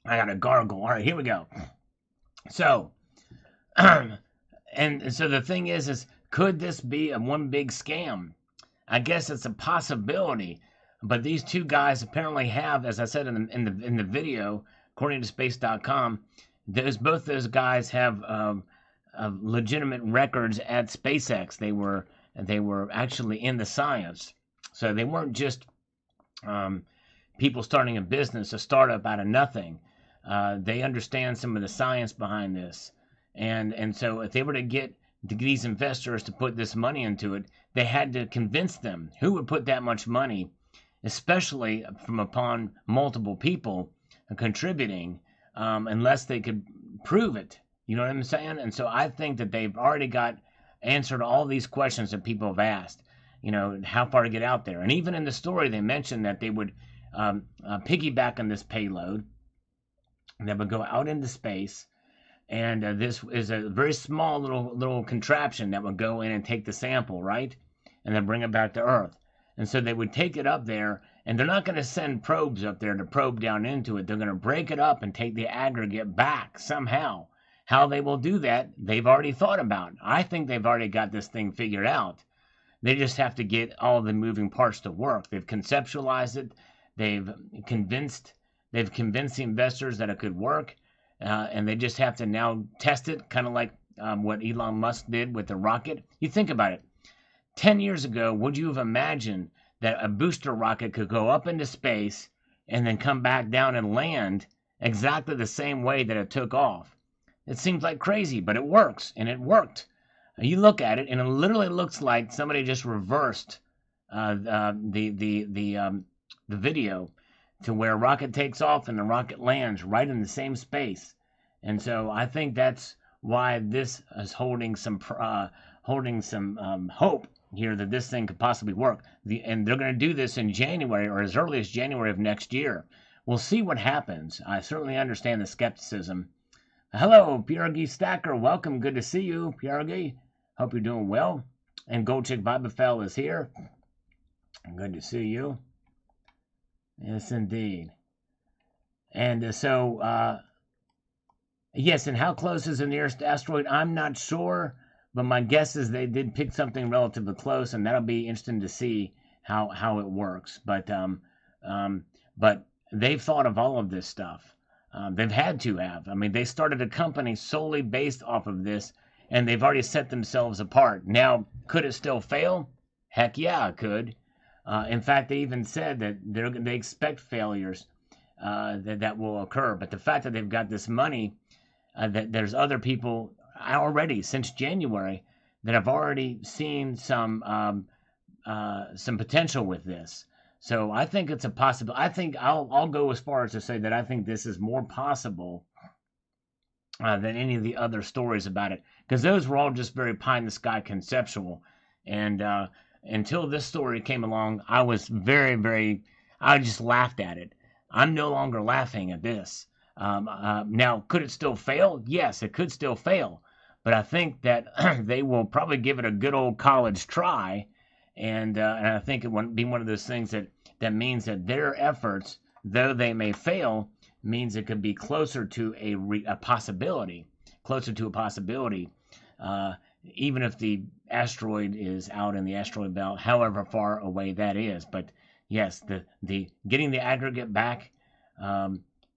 got a gargle. All right, here we go. So, and so the thing is could this be a one big scam? I guess it's a possibility. But these two guys apparently have, as I said in the video, according to space.com, both those guys have legitimate records at SpaceX. They were actually in the science, so they weren't just people starting a business, a startup out of nothing. They understand some of the science behind this, and so if they were to get these investors to put this money into it, they had to convince them. Who would put that much money, especially from upon multiple people contributing, unless they could prove it? You know what I'm saying? And so I think that they've already got answered all these questions that people have asked. You know, how far to get out there. And even in the story, they mentioned that they would piggyback on this payload that would go out into space. And this is a very small little contraption that would go in and take the sample, right? And then bring it back to Earth. And so they would take it up there, and they're not going to send probes up there to probe down into it. They're going to break it up and take the aggregate back somehow. How they will do that, they've already thought about. I think they've already got this thing figured out. They just have to get all the moving parts to work. They've conceptualized it. They've convinced the investors that it could work. And they just have to now test it, kind of like what Elon Musk did with the rocket. You think about it. 10 years ago, would you have imagined that a booster rocket could go up into space and then come back down and land exactly the same way that it took off? It seems like crazy, but it works, and it worked. You look at it, and it literally looks like somebody just reversed the video to where a rocket takes off and the rocket lands right in the same space. And so I think that's why this is holding some hope here that this thing could possibly work. And they're going to do this in January or as early as January of next year. We'll see what happens. I certainly understand the skepticism. Hello, Pierogi Stacker. Welcome. Good to see you, Pierogi. Hope you're doing well. And Gold Chick Bibafel is here. Good to see you. Yes, indeed. And yes, and how close is the nearest asteroid? I'm not sure, but my guess is they did pick something relatively close, and that'll be interesting to see how it works. But they've thought of all of this stuff. They've had to have. I mean, they started a company solely based off of this, and they've already set themselves apart. Now, could it still fail? Heck yeah, it could. In fact, they even said that they expect failures that will occur. But the fact that they've got this money, that there's other people already since January that have already seen some potential with this. So I think it's a possible. I think I'll go as far as to say that I think this is more possible than any of the other stories about it, because those were all just very pie in the sky conceptual. And until this story came along, I was I just laughed at it. I'm no longer laughing at this. Now, could it still fail? Yes, it could still fail. But I think that they will probably give it a good old college try. And I think it won't be one of those things that means that their efforts, though they may fail, means it could be closer to a possibility. Closer to a possibility. Even if the asteroid is out in the asteroid belt, however far away that is. But yes, the getting the aggregate back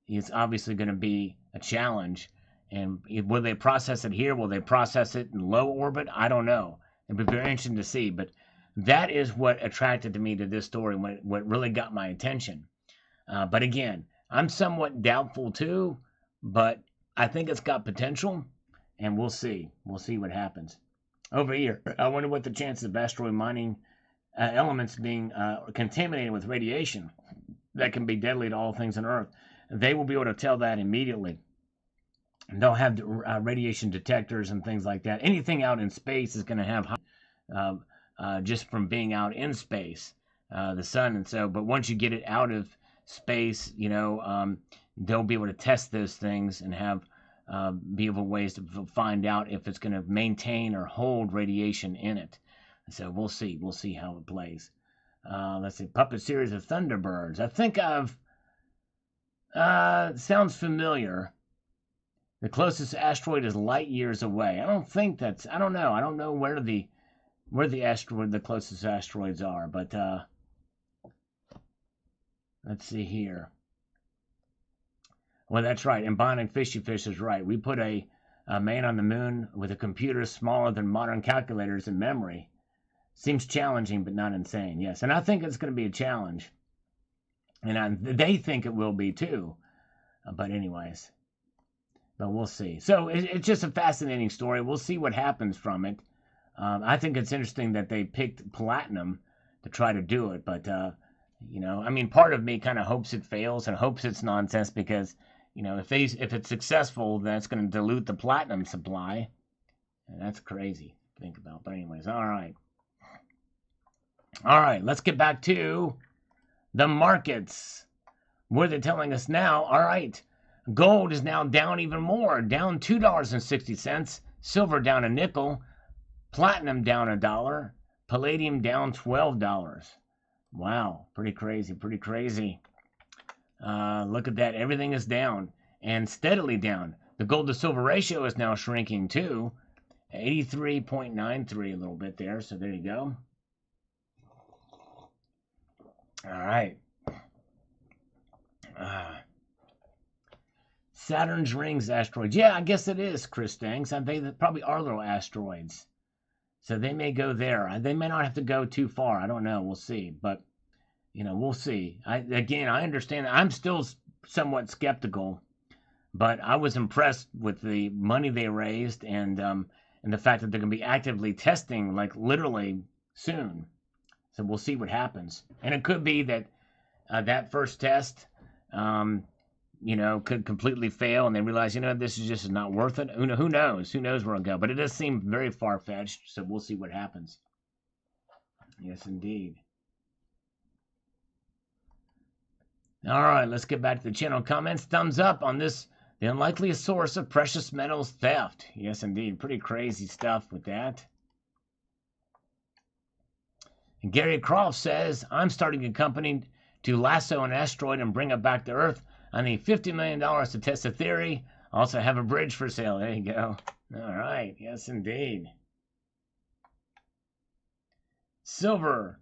is obviously going to be a challenge. And will they process it here? Will they process it in low orbit? I don't know. It'd be very interesting to see. But that is what attracted to me to this story, what really got my attention. But again, I'm somewhat doubtful too, but I think it's got potential, and we'll see. We'll see what happens. Over here, I wonder what the chances of asteroid mining elements being contaminated with radiation that can be deadly to all things on Earth. They will be able to tell that immediately. They'll have radiation detectors and things like that. Anything out in space is going to have just from being out in space, the sun. And so, but once you get it out of space, they'll be able to test those things and have be able ways to find out if it's going to maintain or hold radiation in it. So we'll see. We'll see how it plays. Let's see. Puppet Series of Thunderbirds. I think sounds familiar. The closest asteroid is light years away. I don't know. I don't know where the closest asteroids are, but let's see here. Well, that's right. And Bionic Fishy Fish is right. We put a man on the moon with a computer smaller than modern calculators in memory. Seems challenging, but not insane. Yes, and I think it's going to be a challenge. And they think it will be too. But anyways, but we'll see. So it's just a fascinating story. We'll see what happens from it. I think it's interesting that they picked platinum to try to do it. But, part of me kind of hopes it fails and hopes it's nonsense because, if it's successful, then it's going to dilute the platinum supply. And that's crazy to think about. But anyways, all right. All right, let's get back to the markets. What are they telling us now? All right, gold is now down even more, down $2.60. Silver down a nickel. Platinum down $1. Palladium down $12. Wow, pretty crazy, pretty crazy. Look at that. Everything is down and steadily down. The gold to silver ratio is now shrinking too. 83.93 a little bit there. So there you go. All right. Saturn's rings asteroids. Yeah, I guess it is, Chris Danks. They probably are little asteroids. So they may go there. They may not have to go too far. I don't know. We'll see. But, we'll see. I understand. I'm still somewhat skeptical. But I was impressed with the money they raised and the fact that they're going to be actively testing, like, literally soon. So we'll see what happens. And it could be that that first test, could completely fail and they realize, this is just not worth it. Who knows? Who knows where it'll go? But it does seem very far-fetched, so we'll see what happens. Yes, indeed. All right, let's get back to the channel comments. Thumbs up on this, the unlikeliest source of precious metals theft. Yes, indeed. Pretty crazy stuff with that. And Gary Croft says, I'm starting a company to lasso an asteroid and bring it back to Earth. I need $50 million to test a theory. Also have a bridge for sale. There you go. All right. Yes, indeed. Silver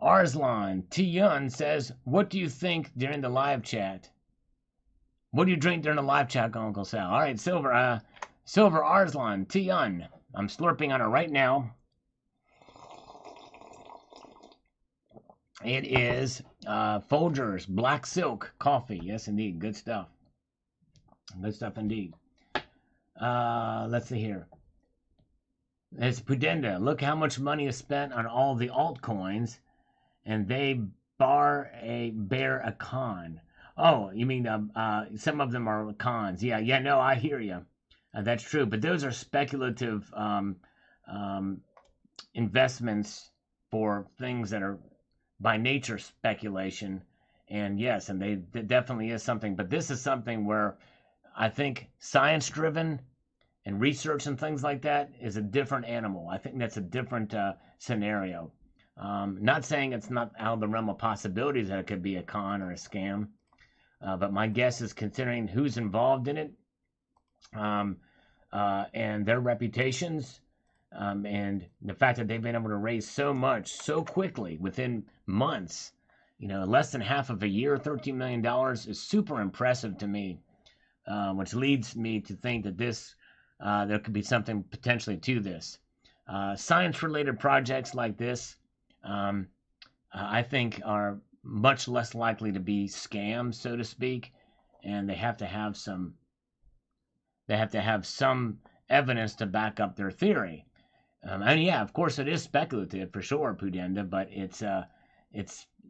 Arslan T-Yun says, what do you think during the live chat? What do you drink during the live chat, Uncle Sal? All right, Silver Arslan T-Yun. I'm slurping on it right now. It is Folgers Black Silk Coffee. Yes, indeed. Good stuff. Good stuff indeed. Let's see here. It's Pudenda. Look how much money is spent on all the altcoins, and they bear a con. Oh, you mean some of them are cons? Yeah. No, I hear you. That's true, but those are speculative investments for things that are by nature speculation. And yes, and they definitely is something. But this is something where I think science-driven and research and things like that is a different animal. I think that's a different scenario. Not saying it's not out of the realm of possibilities that it could be a con or a scam, but my guess is considering who's involved in it and their reputations and the fact that they've been able to raise so much so quickly within months, less than half of a year, $13 million is super impressive to me, which leads me to think that there could be something potentially to this. Science-related projects like this, I think, are much less likely to be scams, so to speak, and they have to have some evidence to back up their theory. And yeah, of course, it is speculative for sure, Pudenda, but it's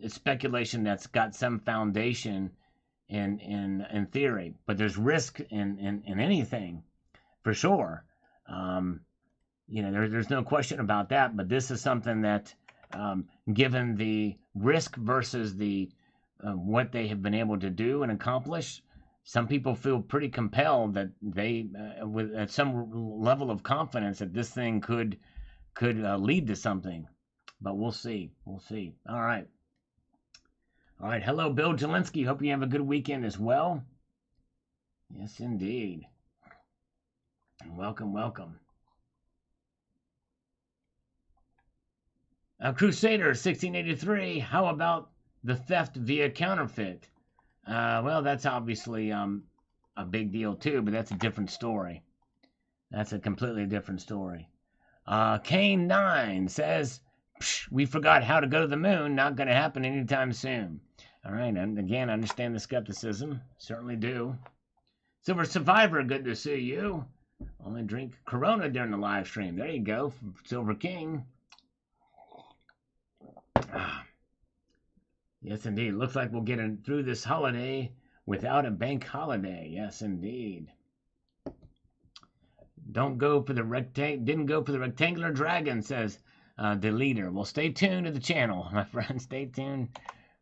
speculation that's got some foundation in theory. But there's risk in anything, for sure. There's no question about that. But this is something that, given the risk versus the what they have been able to do and accomplish, some people feel pretty compelled that they, with at some level of confidence, that this thing could lead to something. But we'll see. We'll see. All right. Hello, Bill Jelinski. Hope you have a good weekend as well. Yes, indeed. Welcome. Crusader 1683. How about the theft via counterfeit? Well, that's obviously a big deal too, but that's a different story. That's a completely different story. Kane 9 says, we forgot how to go to the moon. Not going to happen anytime soon. All right, and again, I understand the skepticism. Certainly do. Silver Survivor, good to see you. Only drink Corona during the live stream. There you go, Silver King. Yes, indeed. Looks like we'll get through this holiday without a bank holiday. Yes, indeed. Didn't go for the rectangular dragon, says the leader. Well, stay tuned to the channel, my friend. Stay tuned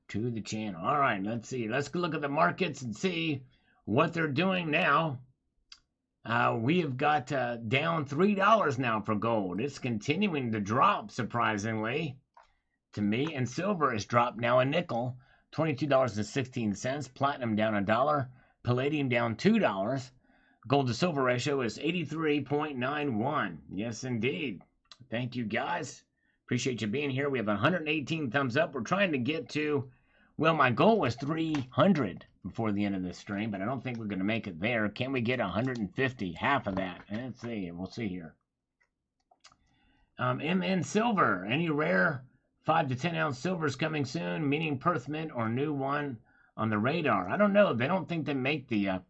to the channel. All right, let's see. Let's look at the markets and see what they're doing now. We have got down $3 now for gold. It's continuing to drop, surprisingly, to me. And silver has dropped now a nickel, $22.16. Platinum down $1. Palladium down $2. Gold to silver ratio is 83.91. Yes, indeed. Thank you, guys. Appreciate you being here. We have 118 thumbs up. We're trying to get to, well, my goal was 300 before the end of this stream, but I don't think we're going to make it there. Can we get 150? Half of that. Let's see. We'll see here. MN Silver. Any rare 5 to 10 ounce silvers coming soon, meaning Perth Mint or new one on the radar? I don't know. They don't think they make the...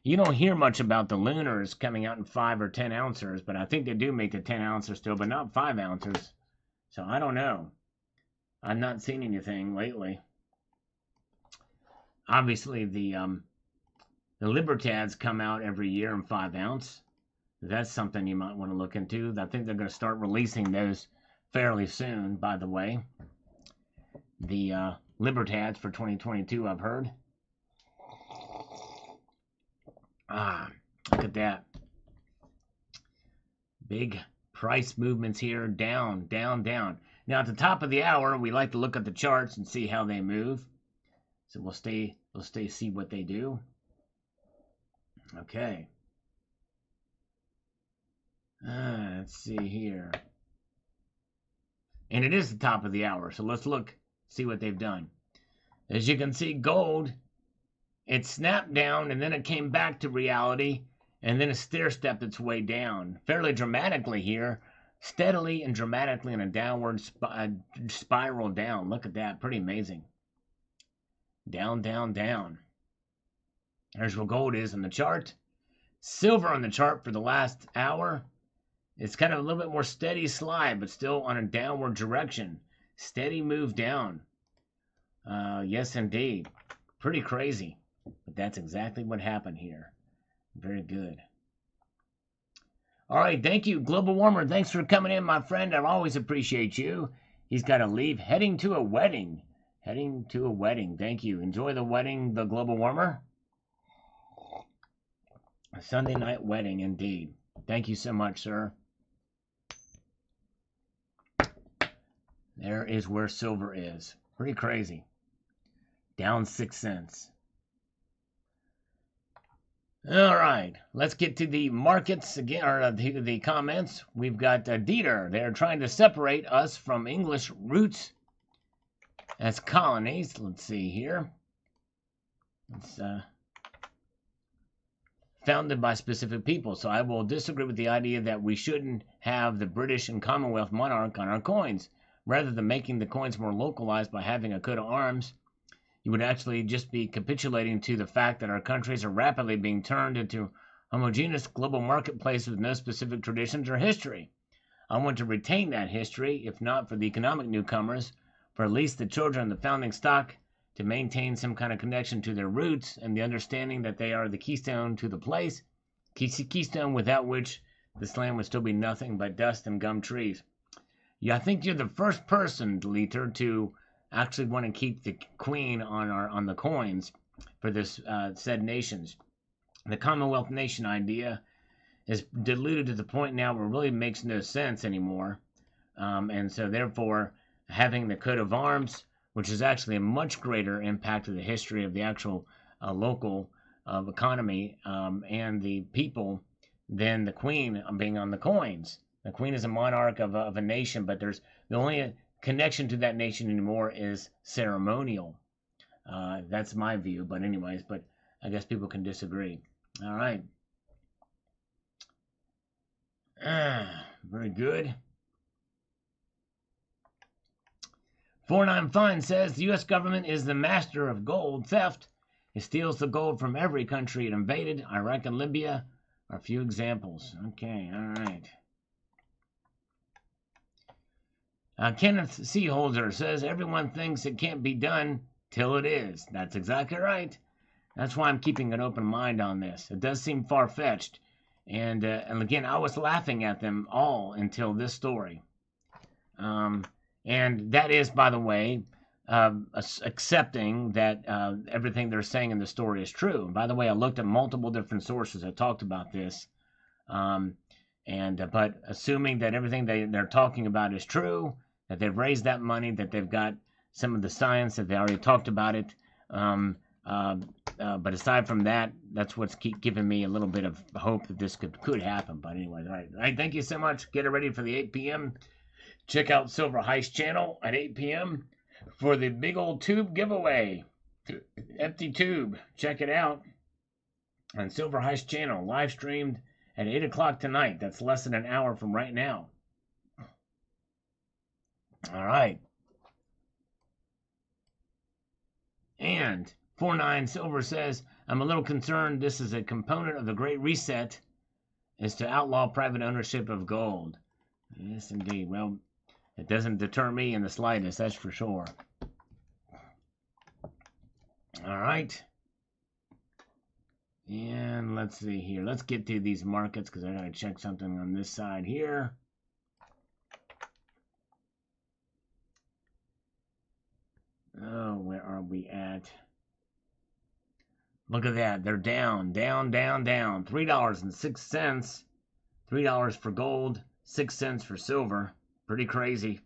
you don't hear much about the lunars coming out in 5 or 10 ounces, but I think they do make the 10 ounces still, but not 5 ounces. So I don't know. I've not seen anything lately. Obviously, the Libertads come out every year in 5 ounce. That's something you might want to look into. I think they're going to start releasing those fairly soon, by the way. The Libertads for 2022, I've heard. Look at that. Big price movements here, down, down, down. Now at the top of the hour, we like to look at the charts and see how they move. So we'll see what they do. Okay. Let's see here. And it is the top of the hour, so let's look, see what they've done. As you can see, gold, it snapped down and then it came back to reality, and then it stair-stepped its way down fairly dramatically here, steadily and dramatically in a downward spiral down. Look at that, pretty amazing. Down, down, down. There's what gold is on the chart. Silver on the chart for the last hour. It's kind of a little bit more steady slide, but still on a downward direction. Steady move down. Yes, indeed. Pretty crazy. But that's exactly what happened here. Very good. All right, thank you, Global Warmer. Thanks for coming in, my friend. I always appreciate you. He's got to leave. Heading to a wedding. Heading to a wedding. Thank you. Enjoy the wedding, the Global Warmer. A Sunday night wedding, indeed. Thank you so much, sir. There is where silver is. Pretty crazy. Down 6 cents. All right, let's get to the markets again, or the comments. We've got Dieter. They're trying to separate us from English roots as colonies. Let's see here. It's founded by specific people. So I will disagree with the idea that we shouldn't have the British and Commonwealth monarch on our coins. Rather than making the coins more localized by having a coat of arms, you would actually just be capitulating to the fact that our countries are rapidly being turned into homogeneous global marketplaces with no specific traditions or history. I want to retain that history, if not for the economic newcomers, for at least the children of the founding stock, to maintain some kind of connection to their roots and the understanding that they are the keystone to the place, keystone without which this land would still be nothing but dust and gum trees. Yeah, I think you're the first person, Deleter, to actually want to keep the queen on the coins for this said nations. The Commonwealth nation idea is diluted to the point now where it really makes no sense anymore. And so therefore, having the coat of arms, which is actually a much greater impact of the history of the actual local economy and the people than the queen being on the coins. The queen is a monarch of a nation, but there's the only connection to that nation anymore is ceremonial. That's my view, but anyways, but I guess people can disagree. All right. Very good. 49 Fun says the U.S. government is the master of gold theft. It steals the gold from every country it invaded. Iraq and Libya are a few examples. Okay, all right. Kenneth Seaholder says everyone thinks it can't be done till it is. That's exactly right. That's why I'm keeping an open mind on this. It does seem far-fetched. And again, I was laughing at them all until this story. And that is, by the way, accepting that everything they're saying in the story is true. And by the way, I looked at multiple different sources that talked about this. But assuming that everything they're talking about is true, that they've raised that money, that they've got some of the science, that they already talked about it. But aside from that, that's what's giving me a little bit of hope that this could happen. But anyway, all right, thank you so much. Get it ready for the 8 p.m. Check out Silver Heist channel at 8 p.m. for the big old tube giveaway. Empty tube. Check it out on Silver Heist channel, live streamed at 8 o'clock tonight. That's less than an hour from right now. All right. And 49 Silver says, I'm a little concerned this is a component of the Great Reset is to outlaw private ownership of gold. Yes, indeed. Well, it doesn't deter me in the slightest, that's for sure. All right. And let's see here. Let's get to these markets because I got to check something on this side here. we at? Look at that. They're down, down, down, down. $3.06. $3 for gold, 6 cents for silver. Pretty crazy.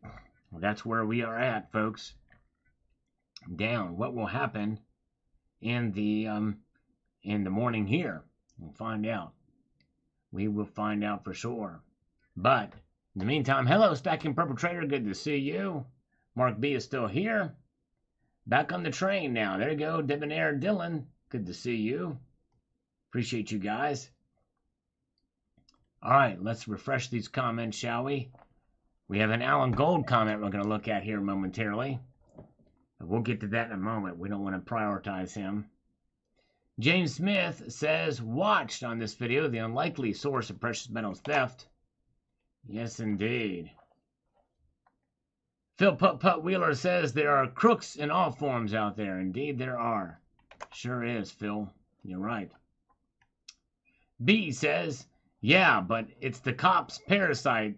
Well, that's where we are at, folks. Down. What will happen in the morning here? We'll find out. We will find out for sure. But in the meantime, hello, Stacking Perpetrator. Good to see you. Mark B is still here. Back on the train now. There you go, Debonair Dylan. Good to see you. Appreciate you guys. All right, let's refresh these comments, shall we? We have an Alan Gold comment we're going to look at here momentarily. We'll get to that in a moment. We don't want to prioritize him. James Smith says, watched on this video the unlikely source of precious metals theft. Yes, indeed. Phil Putt Wheeler says there are crooks in all forms out there. Indeed, there are. Sure is, Phil. You're right. B says, yeah, but it's the cops' parasite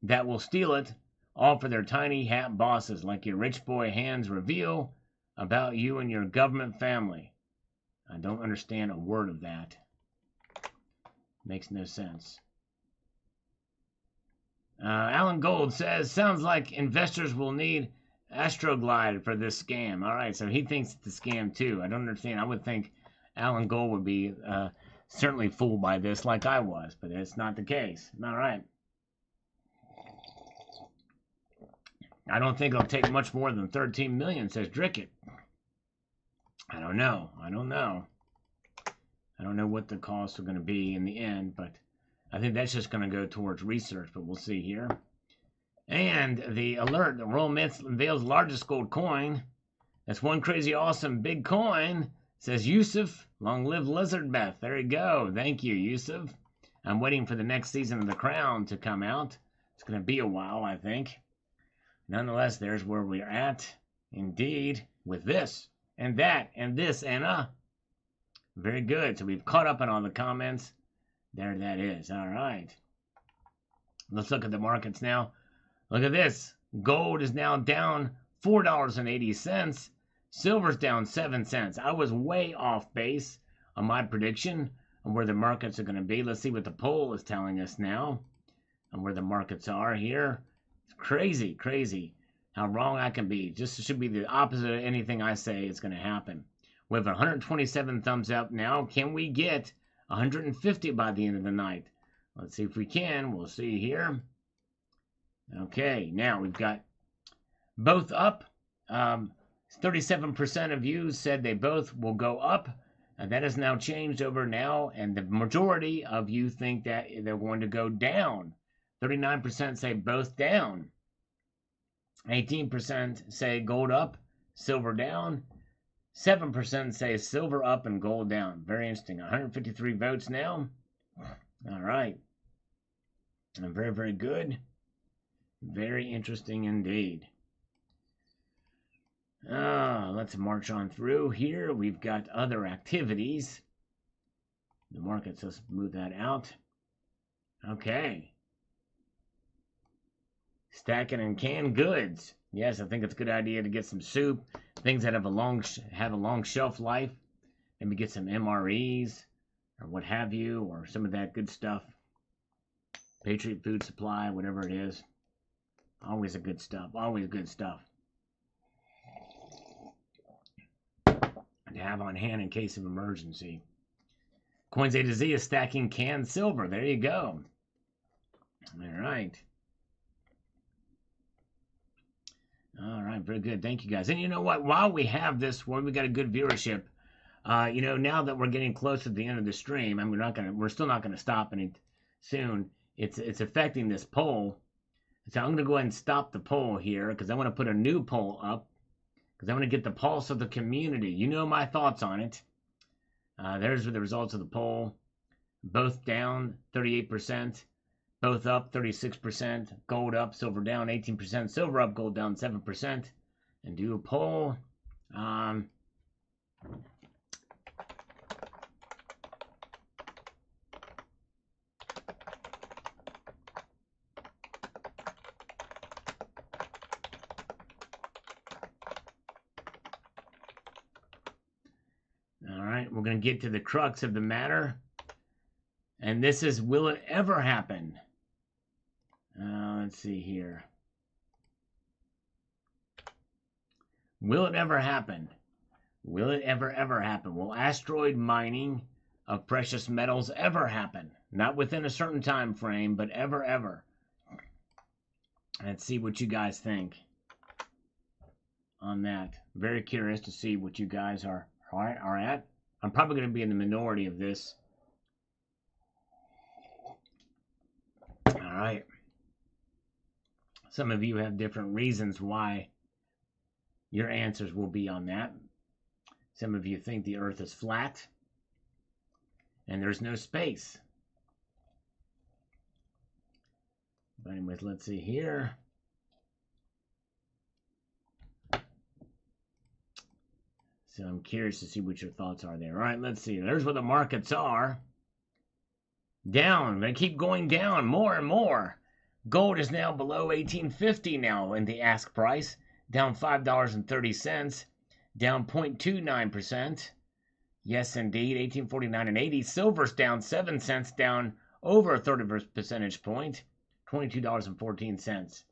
that will steal it, all for their tiny hat bosses, like your rich boy hands reveal about you and your government family. I don't understand a word of that. Makes no sense. Alan Gold says, sounds like investors will need Asteroid for this scam. All right, so he thinks it's a scam too. I don't understand. I would think Alan Gold would be certainly fooled by this like I was, but it's not the case. All right. I don't think it'll take much more than 13 million, says Drickett. I don't know. I don't know what the costs are going to be in the end, but I think that's just going to go towards research, but we'll see here. And the alert, the Royal Mint unveils largest gold coin. That's one crazy awesome big coin, says Yusuf. Long live Lizard Beth. There you go. Thank you, Yusuf. I'm waiting for the next season of The Crown to come out. It's going to be a while, I think. Nonetheless, there's where we're at. Indeed, with this and that and this and very good. So we've caught up on all the comments. There that is. All right. Let's look at the markets now. Look at this. Gold is now down $4.80. Silver's down 7 cents. I was way off base on my prediction on where the markets are going to be. Let's see what the poll is telling us now and where the markets are here. It's crazy, crazy how wrong I can be. Just should be the opposite of anything I say is going to happen. We have 127 thumbs up now. Can we get 150 by the end of the night? Let's see if we can. We'll see here. Okay, now we've got both up. 37% of you said they both will go up. And that has now changed over now. And the majority of you think that they're going to go down. 39% say both down. 18% say gold up, silver down. 7% say silver up and gold down. Very interesting. 153 votes now. All right. And very, very good. Very interesting indeed. Let's march on through here. We've got other activities. The markets, let's move that out. Okay. Stacking and canned goods. Yes, I think it's a good idea to get some soup. Things that have a long shelf life. Maybe get some MREs or what have you, or some of that good stuff. Patriot Food Supply, whatever it is. Always a good stuff. Always good stuff. To have on hand in case of emergency. Coins A to Z is stacking canned silver. There you go. All right. All right, very good. Thank you, guys. And you know what? While we have this, we got a good viewership. Now that we're getting close to the end of the stream, and we're still not gonna stop any soon. It's affecting this poll. So I'm gonna go ahead and stop the poll here because I want to put a new poll up because I want to get the pulse of the community. You know my thoughts on it. There's the results of the poll. Both down 38%. Both up 36%. Gold up, silver down 18%. Silver up, gold down 7%. And do a poll. we're going to get to the crux of the matter. And this is, will it ever happen? Let's see here. Will it ever happen? Will it ever happen? Will asteroid mining of precious metals ever happen? Not within a certain time frame, but ever. Let's see what you guys think on that. Very curious to see what you guys are at. I'm probably going to be in the minority of this. All right. Some of you have different reasons why your answers will be on that. Some of you think the Earth is flat and there's no space. But anyways, let's see here. So I'm curious to see what your thoughts are there. All right, let's see. There's where the markets are. Down. They keep going down more and more. Gold is now below $18.50 now in the ask price. Down $5.30. Down 0.29%. Yes, indeed. 18.49 and 80. Silver's down 7 cents. Down over a third of a percentage point. $22.14.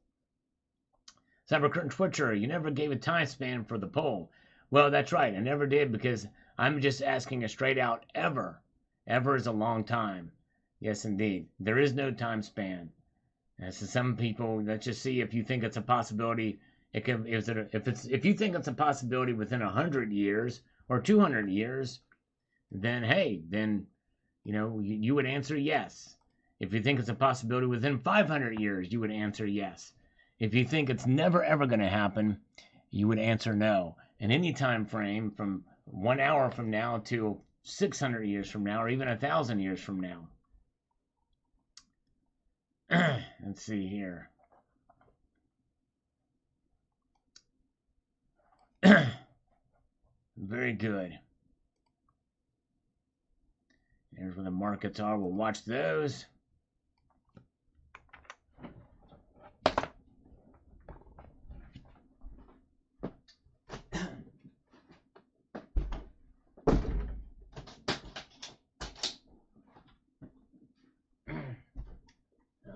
Cybercurtain Twitcher, you never gave a time span for the poll. Well, that's right. I never did because I'm just asking a straight out ever. Ever is a long time. Yes, indeed. There is no time span. And so some people, let's just see if you think it's a possibility. If you think it's a possibility within 100 years or 200 years, then hey, then you would answer yes. If you think it's a possibility within 500 years, you would answer yes. If you think it's never ever going to happen, you would answer no. In any time frame from 1 hour from now to 600 years from now, or even 1,000 years from now. Let's see here. Very good. Here's where the markets are. We'll watch those.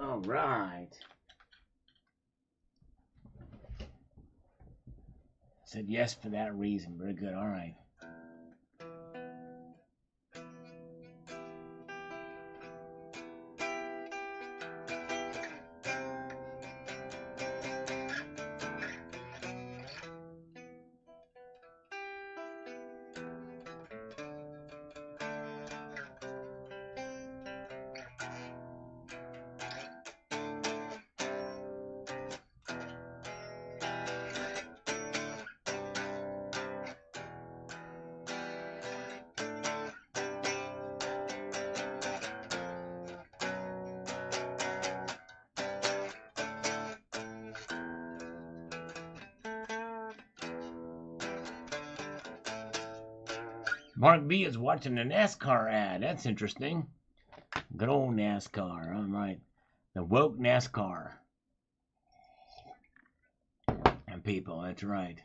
All right. Said yes for that reason. Very good. All right. Mark B is watching a NASCAR ad. That's interesting. Good old NASCAR. All right. The woke NASCAR. And people, that's right.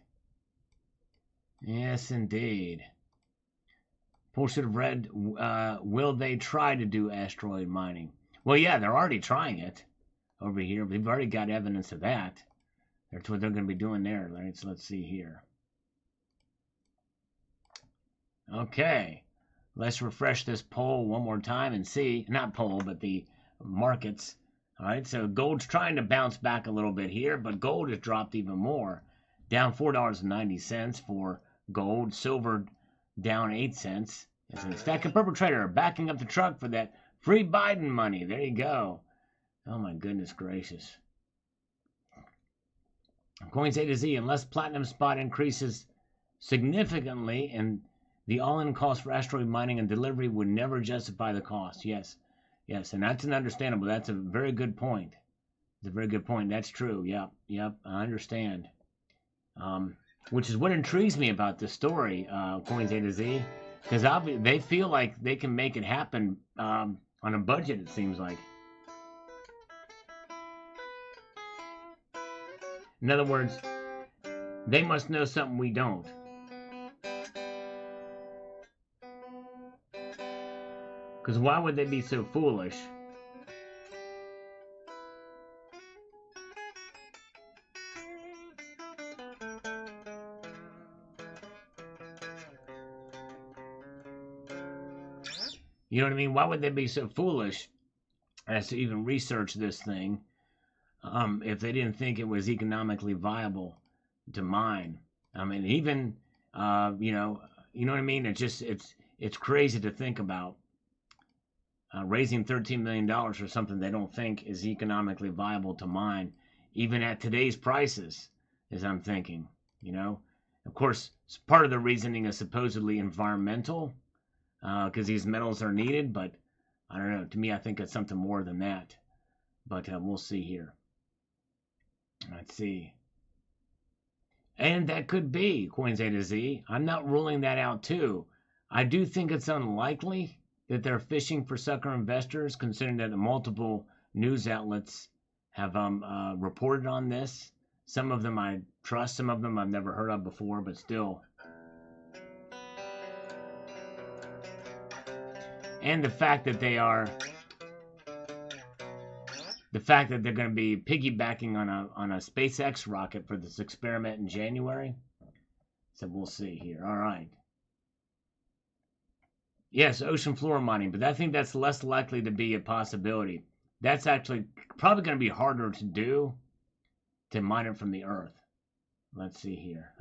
Yes, indeed. Paul should have read, will they try to do asteroid mining? Well, yeah, they're already trying it over here. We've already got evidence of that. That's what they're going to be doing there. Right? So let's see here. Okay, let's refresh this poll one more time and see, not poll, but the markets. All right, so gold's trying to bounce back a little bit here, but gold has dropped even more. Down $4.90 for gold. Silver down 8 cents. As a stack of perpetrator backing up the truck for that free Biden money. There you go. Oh my goodness gracious. Coins A to Z, unless platinum spot increases significantly and the all-in cost for asteroid mining and delivery would never justify the cost. Yes, and that's an understandable. That's a very good point. It's a very good point. That's true. Yep, I understand. Which is what intrigues me about this story, Coins A to Z, because they feel like they can make it happen on a budget, it seems like. In other words, they must know something we don't. Because why would they be so foolish? You know what I mean? Why would they be so foolish as to even research this thing if they didn't think it was economically viable to mine? I mean, even you know what I mean? It's crazy to think about raising $13 million for something they don't think is economically viable to mine, even at today's prices. As I'm thinking, of course, part of the reasoning is supposedly environmental. Because these metals are needed, but I don't know. To me, I think it's something more than that. But we'll see here. Let's see. And that could be Coins A to Z. I'm not ruling that out too. I do think it's unlikely that they're fishing for sucker investors, considering that multiple news outlets have reported on this. Some of them I trust, some of them I've never heard of before, but still. And the fact that they're going to be piggybacking on a SpaceX rocket for this experiment in January. So we'll see here. All right. Yes, ocean floor mining, but I think that's less likely to be a possibility. That's actually probably going to be harder to do to mine it from the Earth. Let's see here.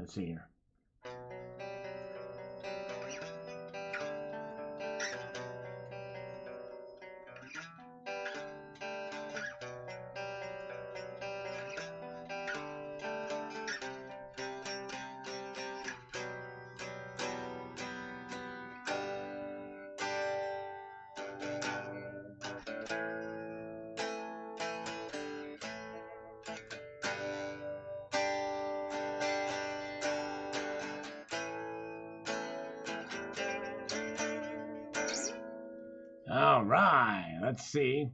All right, let's see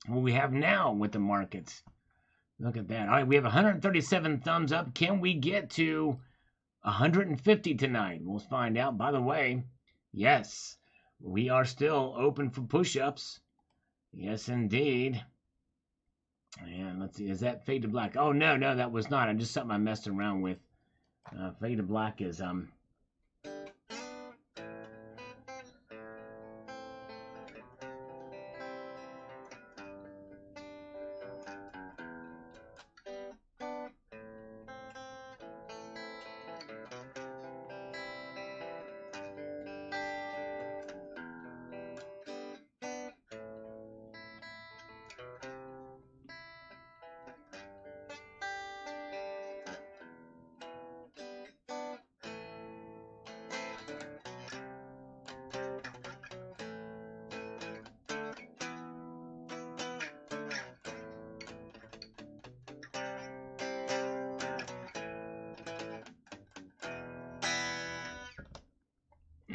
what we have now with the markets. Look at that. All right, we have 137 thumbs up. Can we get to 150 tonight? We'll find out. By the way, yes, we are still open for push-ups. Yes, indeed. And let's see, is that Fade to Black? Oh, no, that was not. I'm just something I messed around with. Fade to Black is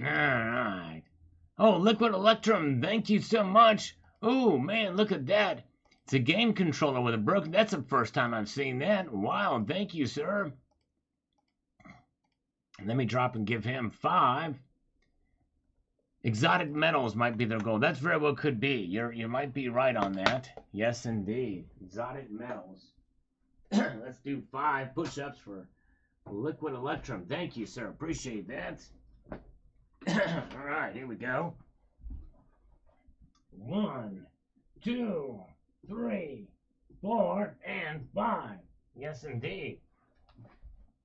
all right. Oh, Liquid Electrum, thank you so much. Oh, man, look at that. It's a game controller with a broken... That's the first time I've seen that. Wow, thank you, sir. Let me drop and give him 5. Exotic metals might be their goal. That's very well could be. You might be right on that. Yes, indeed. Exotic metals. Let's do 5 push-ups for Liquid Electrum. Thank you, sir. Appreciate that. All right, here we go. 1, 2, 3, 4, and 5. Yes, indeed.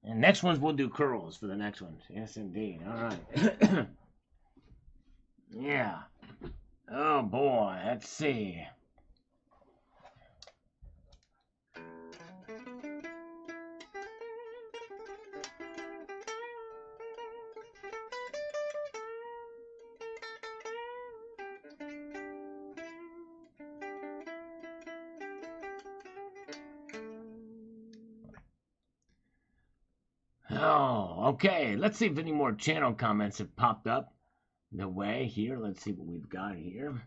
And next ones we'll do curls for the next ones. Yes, indeed. All right. Yeah. Oh boy. Let's see. Oh, okay. Let's see if any more channel comments have popped up the way here. Let's see what we've got here.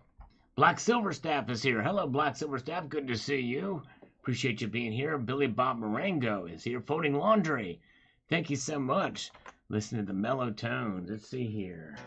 Black Silverstaff is here. Hello, Black Silverstaff. Good to see you. Appreciate you being here. Billy Bob Marengo is here. Folding laundry. Thank you so much. Listen to the mellow tones. Let's see here.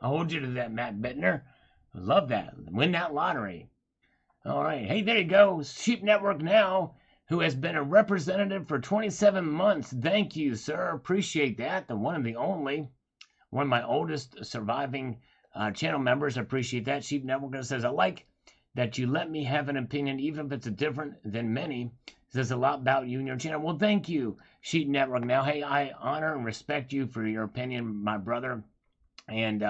I'll hold you to that, Matt Bittner. Love that. Win that lottery. All right. Hey, there you go. Sheep Network Now, who has been a representative for 27 months. Thank you, sir. Appreciate that. The one and the only. One of my oldest surviving channel members. I appreciate that. Sheep Network says, I like that you let me have an opinion, even if it's a different than many. It says a lot about you and your channel. Well, thank you, Sheep Network Now. Hey, I honor and respect you for your opinion, my brother. And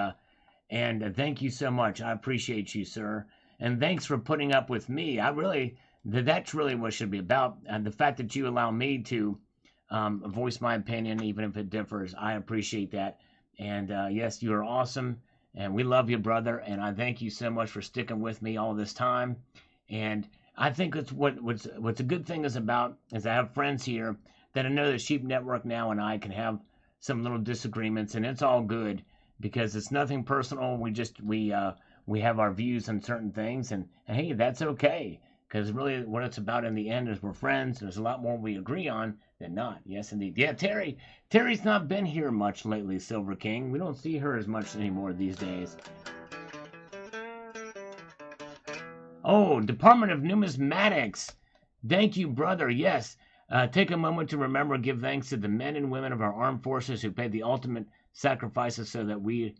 thank you so much. I appreciate you, sir. And thanks for putting up with me. That's really what it should be about. And the fact that you allow me to voice my opinion, even if it differs, I appreciate that. And yes, you are awesome. And we love you, brother. And I thank you so much for sticking with me all this time. And I think it's what's a good thing is I have friends here that I know that Sheep Network Now and I can have some little disagreements, and it's all good because it's nothing personal. We have our views on certain things, and hey, that's okay. Because really, what it's about in the end is we're friends. There's a lot more we agree on than not. Yes, indeed. Yeah, Terry's not been here much lately, Silver King. We don't see her as much anymore these days. Oh, Department of Numismatics. Thank you, brother. Yes. Take a moment to remember and give thanks to the men and women of our armed forces who paid the ultimate sacrifices so that we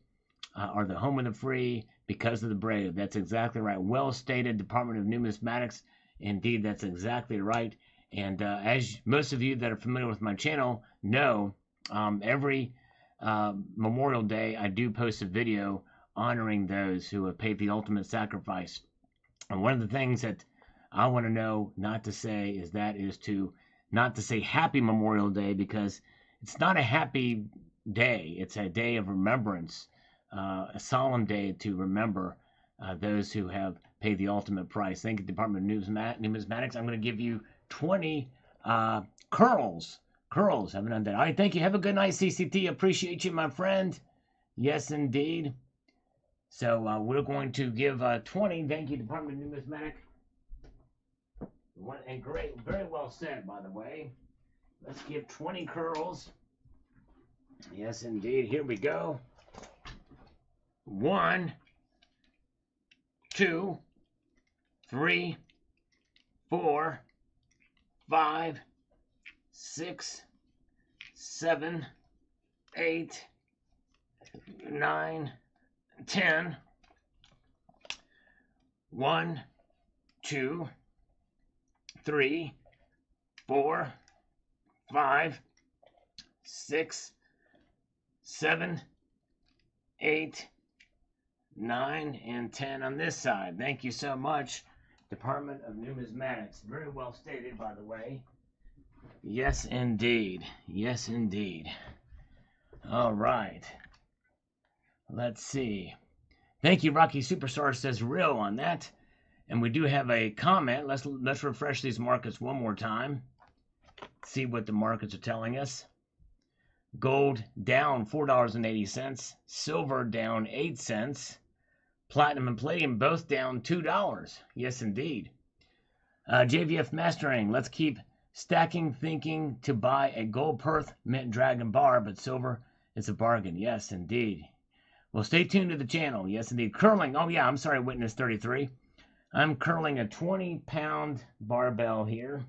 are the home of the free because of the brave. That's exactly right. Well stated, Department of Numismatics. Indeed, that's exactly right. And as most of you that are familiar with my channel know, every Memorial Day I do post a video honoring those who have paid the ultimate sacrifice. And one of the things that I want to know not to say is not to say Happy Memorial Day, because it's not a happy day. It's a day of remembrance. A solemn day to remember those who have paid the ultimate price. Thank you, Department of Numismatics. I'm going to give you 20 curls. Curls. Haven't done that. All right, thank you. Have a good night, CCT. Appreciate you, my friend. Yes, indeed. So we're going to give 20. Thank you, Department of Numismatic. And great. Very well said, by the way. Let's give 20 curls. Yes, indeed. Here we go. 1, 2, 3, 4, 5, 6, 7, 8, 9, 10. 1, 2, 3, 4, 5, 6, 7, 8, 9, and 10 on this side. Thank you so much, Department of Numismatics. Very well stated, by the way. Yes, indeed. Yes, indeed. All right. Let's see. Thank you, Rocky Superstar says real on that. And we do have a comment. Let's refresh these markets one more time. See what the markets are telling us. Gold down $4.80. Silver down 8 cents. Platinum and palladium both down $2. Yes, indeed. JVF Mastering. Let's keep stacking, thinking to buy a gold Perth mint dragon bar, but silver is a bargain. Yes, indeed. Well, stay tuned to the channel. Yes, indeed. Curling. Oh, yeah. I'm sorry, Witness 33. I'm curling a 20-pound barbell here.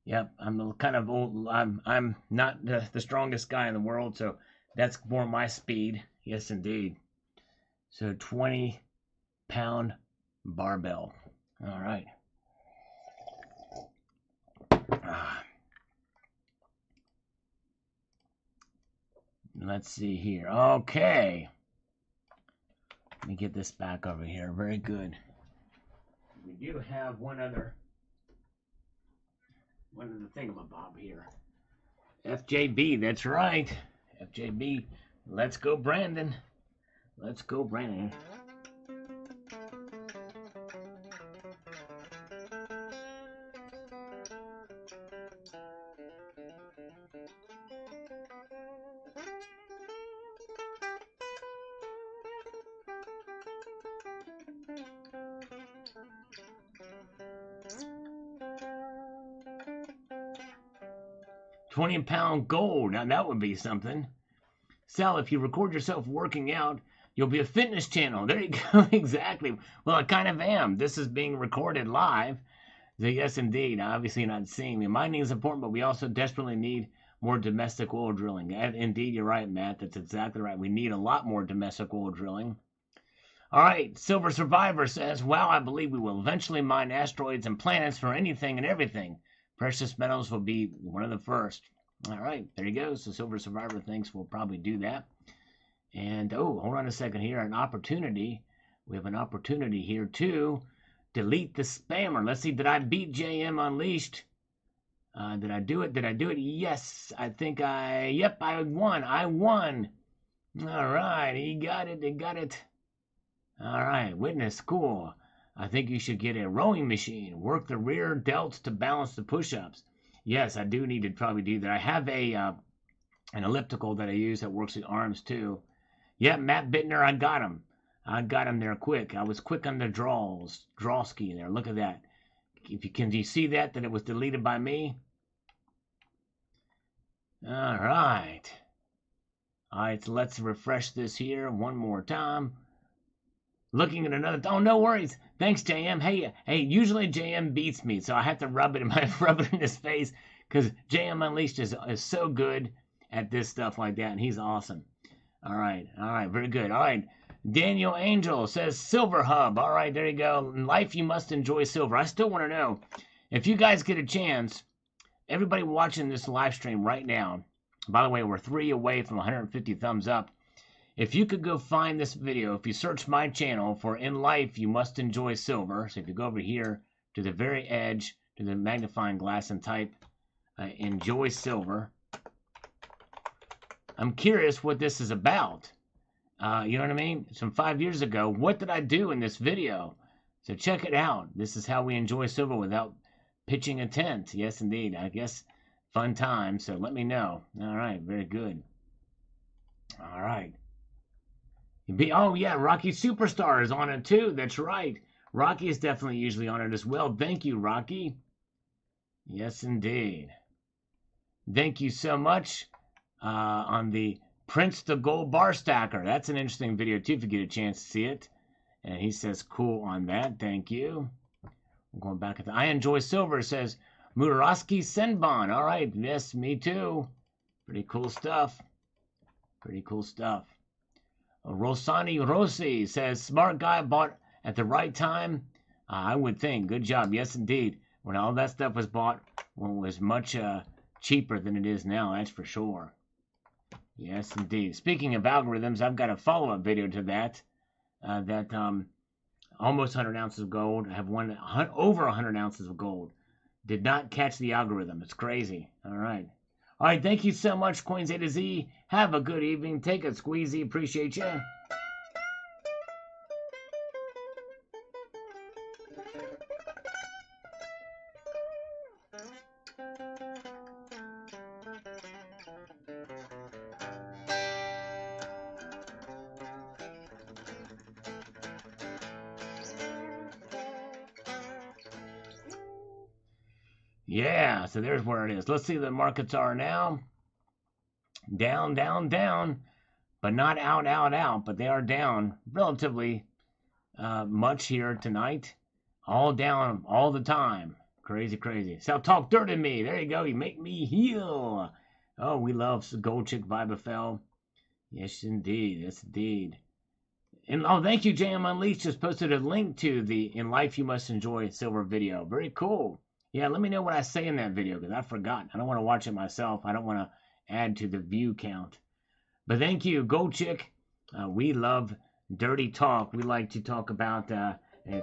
Yep, I'm kind of old. I'm not the strongest guy in the world, so that's more my speed. Yes, indeed. So 20-pound barbell. All right. Let's see here. Okay. Let me get this back over here. Very good. We do have one other thingamabob here. FJB, that's right. FJB. Let's go, Brandon. Let's go, Brandon. £20 gold. Now that would be something. Sal, if you record yourself working out, You'll be a fitness channel. There you go. Exactly. Well, I kind of am. This is being recorded live. So yes, indeed. Obviously, you're not seeing me. Mining is important, but we also desperately need more domestic oil drilling. And indeed, you're right, Matt. That's exactly right. We need a lot more domestic oil drilling. All right, Silver Survivor says, "Wow, I believe we will eventually mine asteroids and planets for anything and everything. Precious metals will be one of the first." All right, there you go. So Silver Survivor thinks we'll probably do that. And, oh, hold on a second here. An opportunity. We have an opportunity here to delete the spammer. Let's see, did I beat JM Unleashed? Did I do it? Did I do it? Yes, I think yep, I won. I won. All right, he got it. He got it. All right, witness, cool. I think you should get a rowing machine. Work the rear delts to balance the push-ups. Yes, I do need to probably do that. I have an elliptical that I use that works the arms too. Yeah, Matt Bittner, I got him. I got him there quick. I was quick on the drawski there. Look at that. Do you see that it was deleted by me? All right. All right, so let's refresh this here one more time. Looking at another. Oh, no worries. Thanks, JM. Hey, usually JM beats me, so I have to rub it in his face because JM Unleashed is so good at this stuff like that, and he's awesome. All right, very good. All right, Daniel Angel says Silver Hub. All right, there you go. In life, you must enjoy silver. I still want to know if you guys get a chance. Everybody watching this live stream right now. By the way, we're 3 away from 150 thumbs up. If you could go find this video, if you search my channel for In Life, You Must Enjoy Silver. So if you go over here to the very edge, to the magnifying glass and type Enjoy Silver. I'm curious what this is about. You know what I mean? From 5 years ago, what did I do in this video? So check it out. This is how we enjoy silver without pitching a tent. Yes, indeed. I guess fun time. So let me know. All right, very good. All right. Oh, yeah, Rocky Superstar is on it too. That's right. Rocky is definitely usually on it as well. Thank you, Rocky. Yes, indeed. Thank you so much on the Prince the Gold Bar Stacker. That's an interesting video too if you get a chance to see it. And he says cool on that. Thank you. I'm going back at the I Enjoy Silver says Muraski Senbon. All right. Yes, me too. Pretty cool stuff. Pretty cool stuff. Rosani Rossi says, smart guy bought at the right time. I would think. Good job. Yes, indeed. When all that stuff was bought, when it was much cheaper than it is now, that's for sure. Yes, indeed. Speaking of algorithms, I've got a follow-up video to that. Almost 100 ounces of gold. I have one over 100 ounces of gold. Did not catch the algorithm. It's crazy. All right. All right, thank you so much, Coins A to Z. Have a good evening. Take a squeezy. Appreciate you. Yeah, so there's where it is. Let's see what the markets are now. Down, down, down, but not out, out, out. But they are down relatively much here tonight. All down all the time. Crazy, crazy. So talk dirt to me. There you go. You make me heal. Oh, we love Gold Chick Vibafel. Yes, indeed. Yes, indeed. And oh, thank you, JM Unleashed. Just posted a link to the In Life You Must Enjoy Silver video. Very cool. Yeah, let me know what I say in that video because I forgot. I don't want to watch it myself. I don't want to add to the view count. But thank you, Gold Chick. We love dirty talk. We like to talk about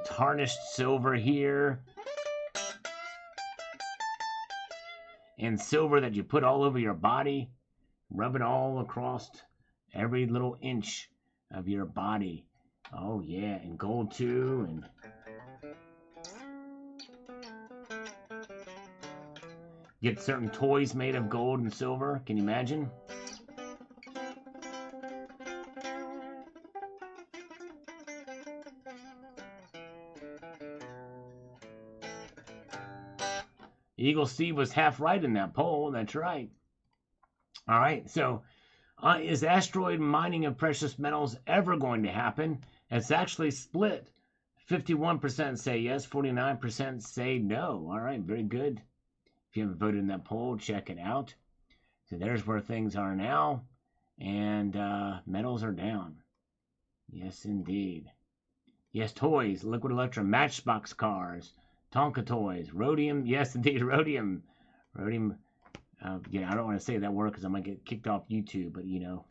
tarnished silver here. And silver that you put all over your body. Rub it all across every little inch of your body. Oh, yeah. And gold, too. And get certain toys made of gold and silver. Can you imagine? Eagle Steve was half right in that poll. That's right. All right. So Is asteroid mining of precious metals ever going to happen? It's actually split. 51% say yes, 49% say no. All right, very good. If you haven't voted in that poll, check it out. So there's where things are now. And metals are down. Yes, indeed. Yes, toys, Liquid Electrum, Matchbox cars, Tonka toys, rhodium. Yes, indeed, rhodium. Rhodium. Yeah, I don't want to say that word because I might get kicked off YouTube, but you know.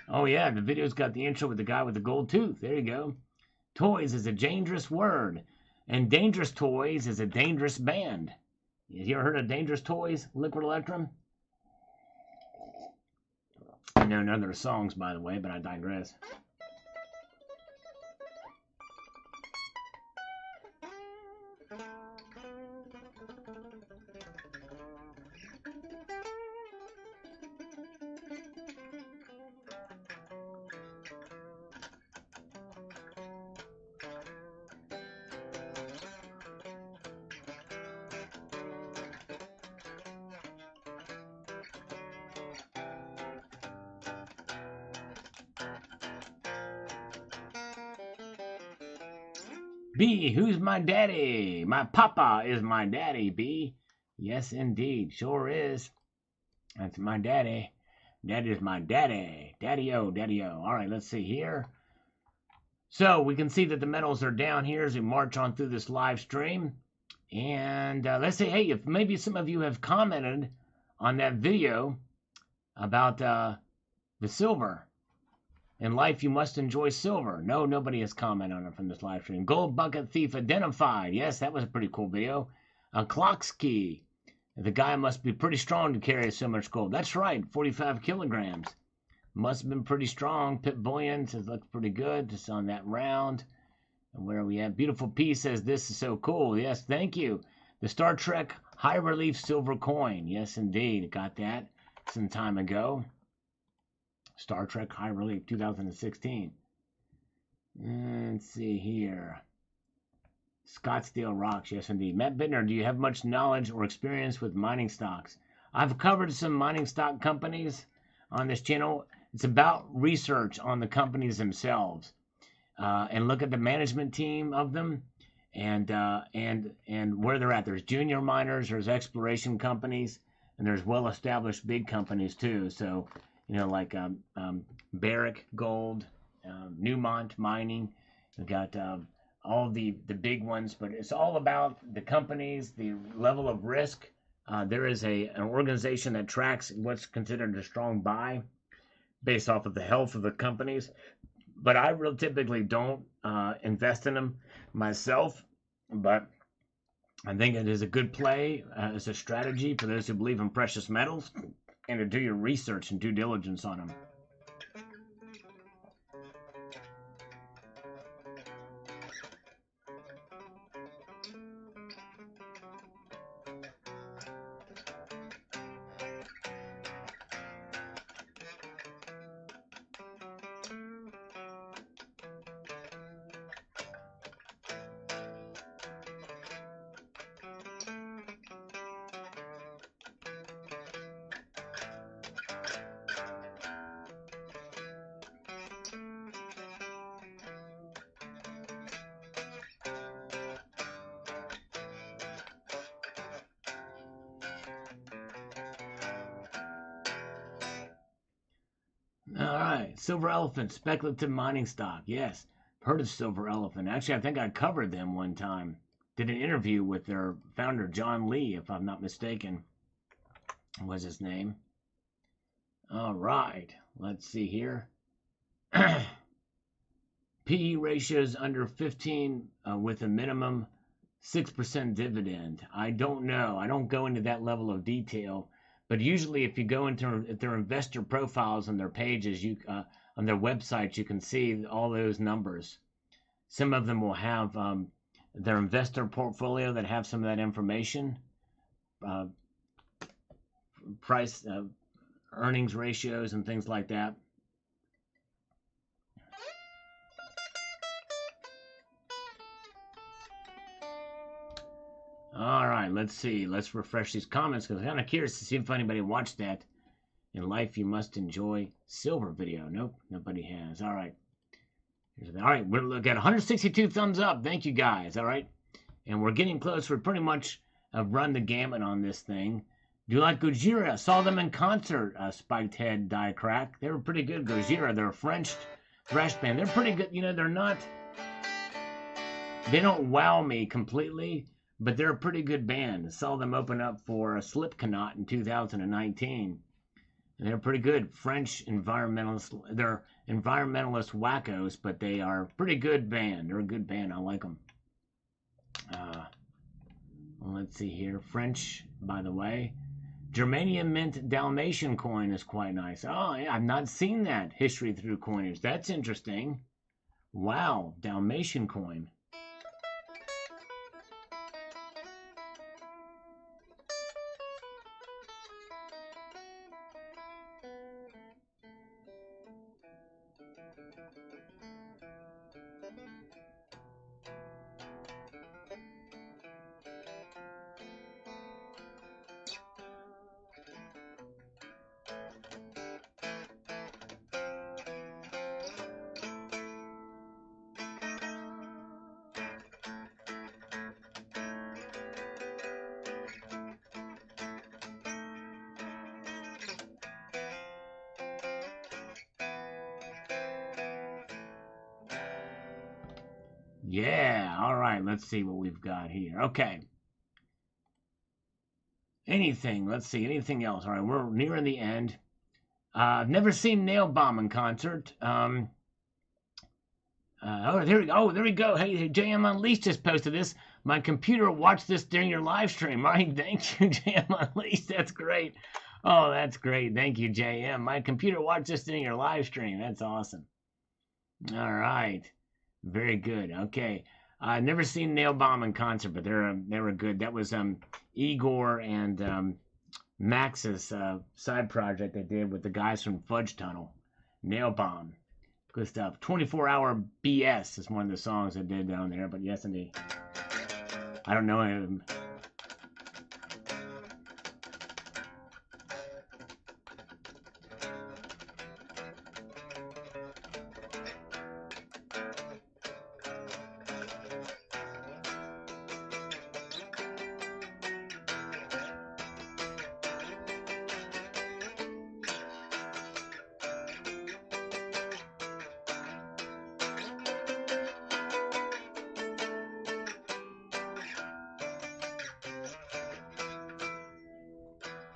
Oh yeah, the video's got the intro with the guy with the gold tooth. There you go. Toys is a dangerous word, and Dangerous Toys is a dangerous band. You ever heard of Dangerous Toys, Liquid Electrum? I know none of their songs, by the way, but I digress. B, who's my daddy? My papa is my daddy, B. Yes, indeed. Sure is. That's my daddy. That is my daddy. Daddy-o, daddy-o. All right, let's see here. So we can see that the metals are down here as we march on through this live stream. And let's say, hey, if maybe some of you have commented on that video about the silver. In life, you must enjoy silver. No, nobody has commented on it from this live stream. Gold bucket thief identified. Yes, that was a pretty cool video. A clock's key. The guy must be pretty strong to carry so much gold. That's right, 45 kilograms. Must have been pretty strong. Pit Buoyant says looks pretty good. Just on that round. And where are we at? Beautiful P says this is so cool. Yes, thank you. The Star Trek high relief silver coin. Yes, indeed. Got that some time ago. Star Trek High Relief 2016. Let's see here. Scottsdale Rocks, yes indeed. Matt Bittner, do you have much knowledge or experience with mining stocks? I've covered some mining stock companies on this channel. It's about research on the companies themselves and look at the management team of them and where they're at. There's junior miners, there's exploration companies, and there's well-established big companies too. So you know, like Barrick Gold, Newmont Mining. We've got all the big ones, but it's all about the companies, the level of risk. There is an organization that tracks what's considered a strong buy based off of the health of the companies. But I really typically don't invest in them myself, but I think it is a good play as a strategy for those who believe in precious metals and to do your research and due diligence on them. All right, Silver Elephant, speculative mining stock. Yes, heard of Silver Elephant. Actually, I think I covered them one time. Did an interview with their founder, John Lee, if I'm not mistaken, was his name. All right, let's see here. PE ratios under 15 with a minimum 6% dividend. I don't know. I don't go into that level of detail, but usually if you go into their investor profiles on their pages, on their websites, you can see all those numbers. Some of them will have their investor portfolio that have some of that information, uh, price, earnings ratios, and things like that. All right, let's see. Let's refresh these comments because I'm kind of curious to see if anybody watched that. In life, you must enjoy silver video. Nope, nobody has. All right. All right, we're looking at 162 thumbs up. Thank you guys. All right. And we're getting close. We're pretty much run the gamut on this thing. Do you like Gojira? Saw them in concert, Spiked Head Die Crack. They were pretty good, Gojira. They're a French thrash band. They're pretty good. You know, they don't wow me completely, but they're a pretty good band. Saw them open up for Slipknot in 2019. And they're pretty good. French environmentalists. They're environmentalist wackos, but they are a pretty good band. They're a good band. I like them. Let's see here. French, by the way. Germanium Mint Dalmatian coin is quite nice. Oh, I've not seen that. History through coinage. That's interesting. Wow, Dalmatian coin. Yeah, all right, let's see what we've got here. Okay. Anything, let's see, anything else? All right, we're nearing the end. I've never seen Nail Bomb in concert. There we go. Oh, there we go. Hey, JM Unleashed just posted this. My computer watched this during your live stream. All right, thank you, JM Unleashed. That's great. Oh, that's great. Thank you, JM. My computer watched this during your live stream. That's awesome. All right. Very good. Okay. I've never seen Nail Bomb in concert, but they were good. That was Igor and Max's side project they did with the guys from Fudge Tunnel. Nail Bomb. Good stuff. 24-Hour BS is one of the songs I did down there, but yes, indeed. I don't know him.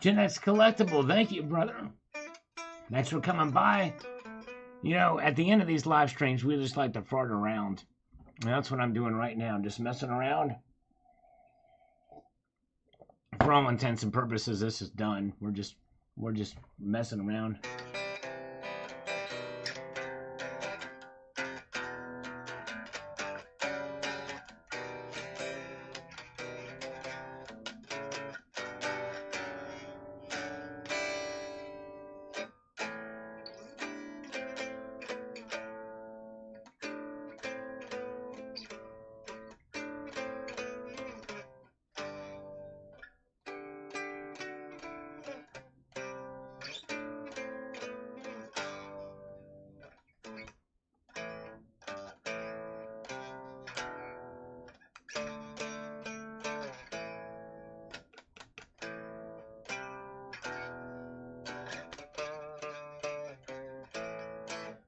Genet's Collectible, thank you, brother. Thanks for coming by. You know, at the end of these live streams, we just like to fart around. And that's what I'm doing right now, just messing around. For all intents and purposes, this is done. We're just messing around.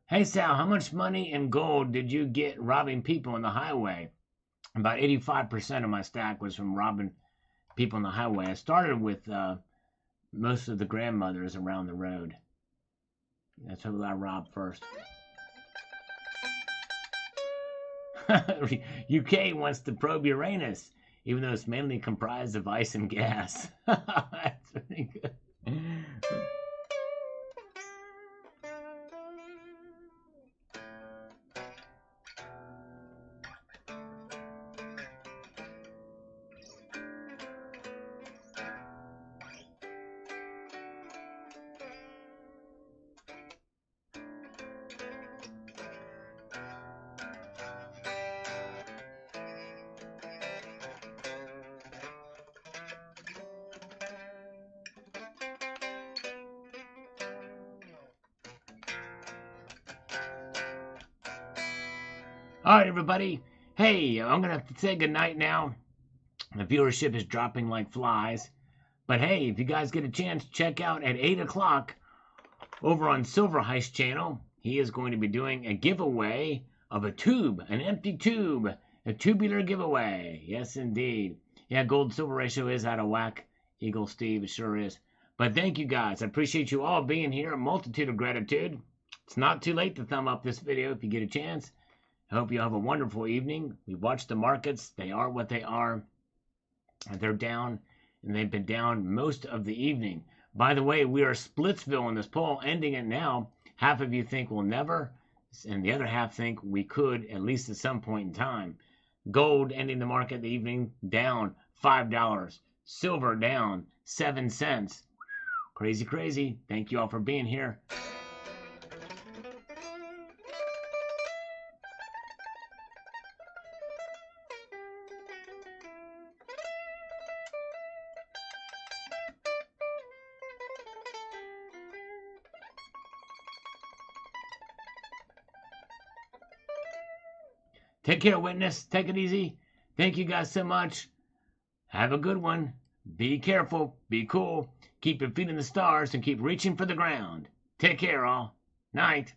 Hey Sal, how much money in gold did you get robbing people on the highway? About 85% of my stack was from robbing people on the highway. I started with most of the grandmothers around the road. Let's hope I rob first. UK wants to probe Uranus, even though it's mainly comprised of ice and gas. That's pretty good. All right, everybody. Hey, I'm going to have to say goodnight now. The viewership is dropping like flies. But hey, if you guys get a chance, check out at 8 o'clock over on Silver Heist channel. He is going to be doing a giveaway of a tube, an empty tube, a tubular giveaway. Yes, indeed. Yeah, gold-silver ratio is out of whack. Eagle Steve, it sure is. But thank you guys. I appreciate you all being here. A multitude of gratitude. It's not too late to thumb up this video if you get a chance. I hope you have a wonderful evening. We watched the markets. They are what they are. They're down, and they've been down most of the evening. By the way, we are Splitsville in this poll, ending it now. Half of you think we'll never, and the other half think we could, at least at some point in time. Gold ending the market the evening down $5. Silver down 7 cents. Crazy, crazy. Thank you all for being here. Take care, witness. Take it easy. Thank you guys so much. Have a good one. Be careful. Be cool. Keep your feet in the stars and keep reaching for the ground. Take care, all. Night.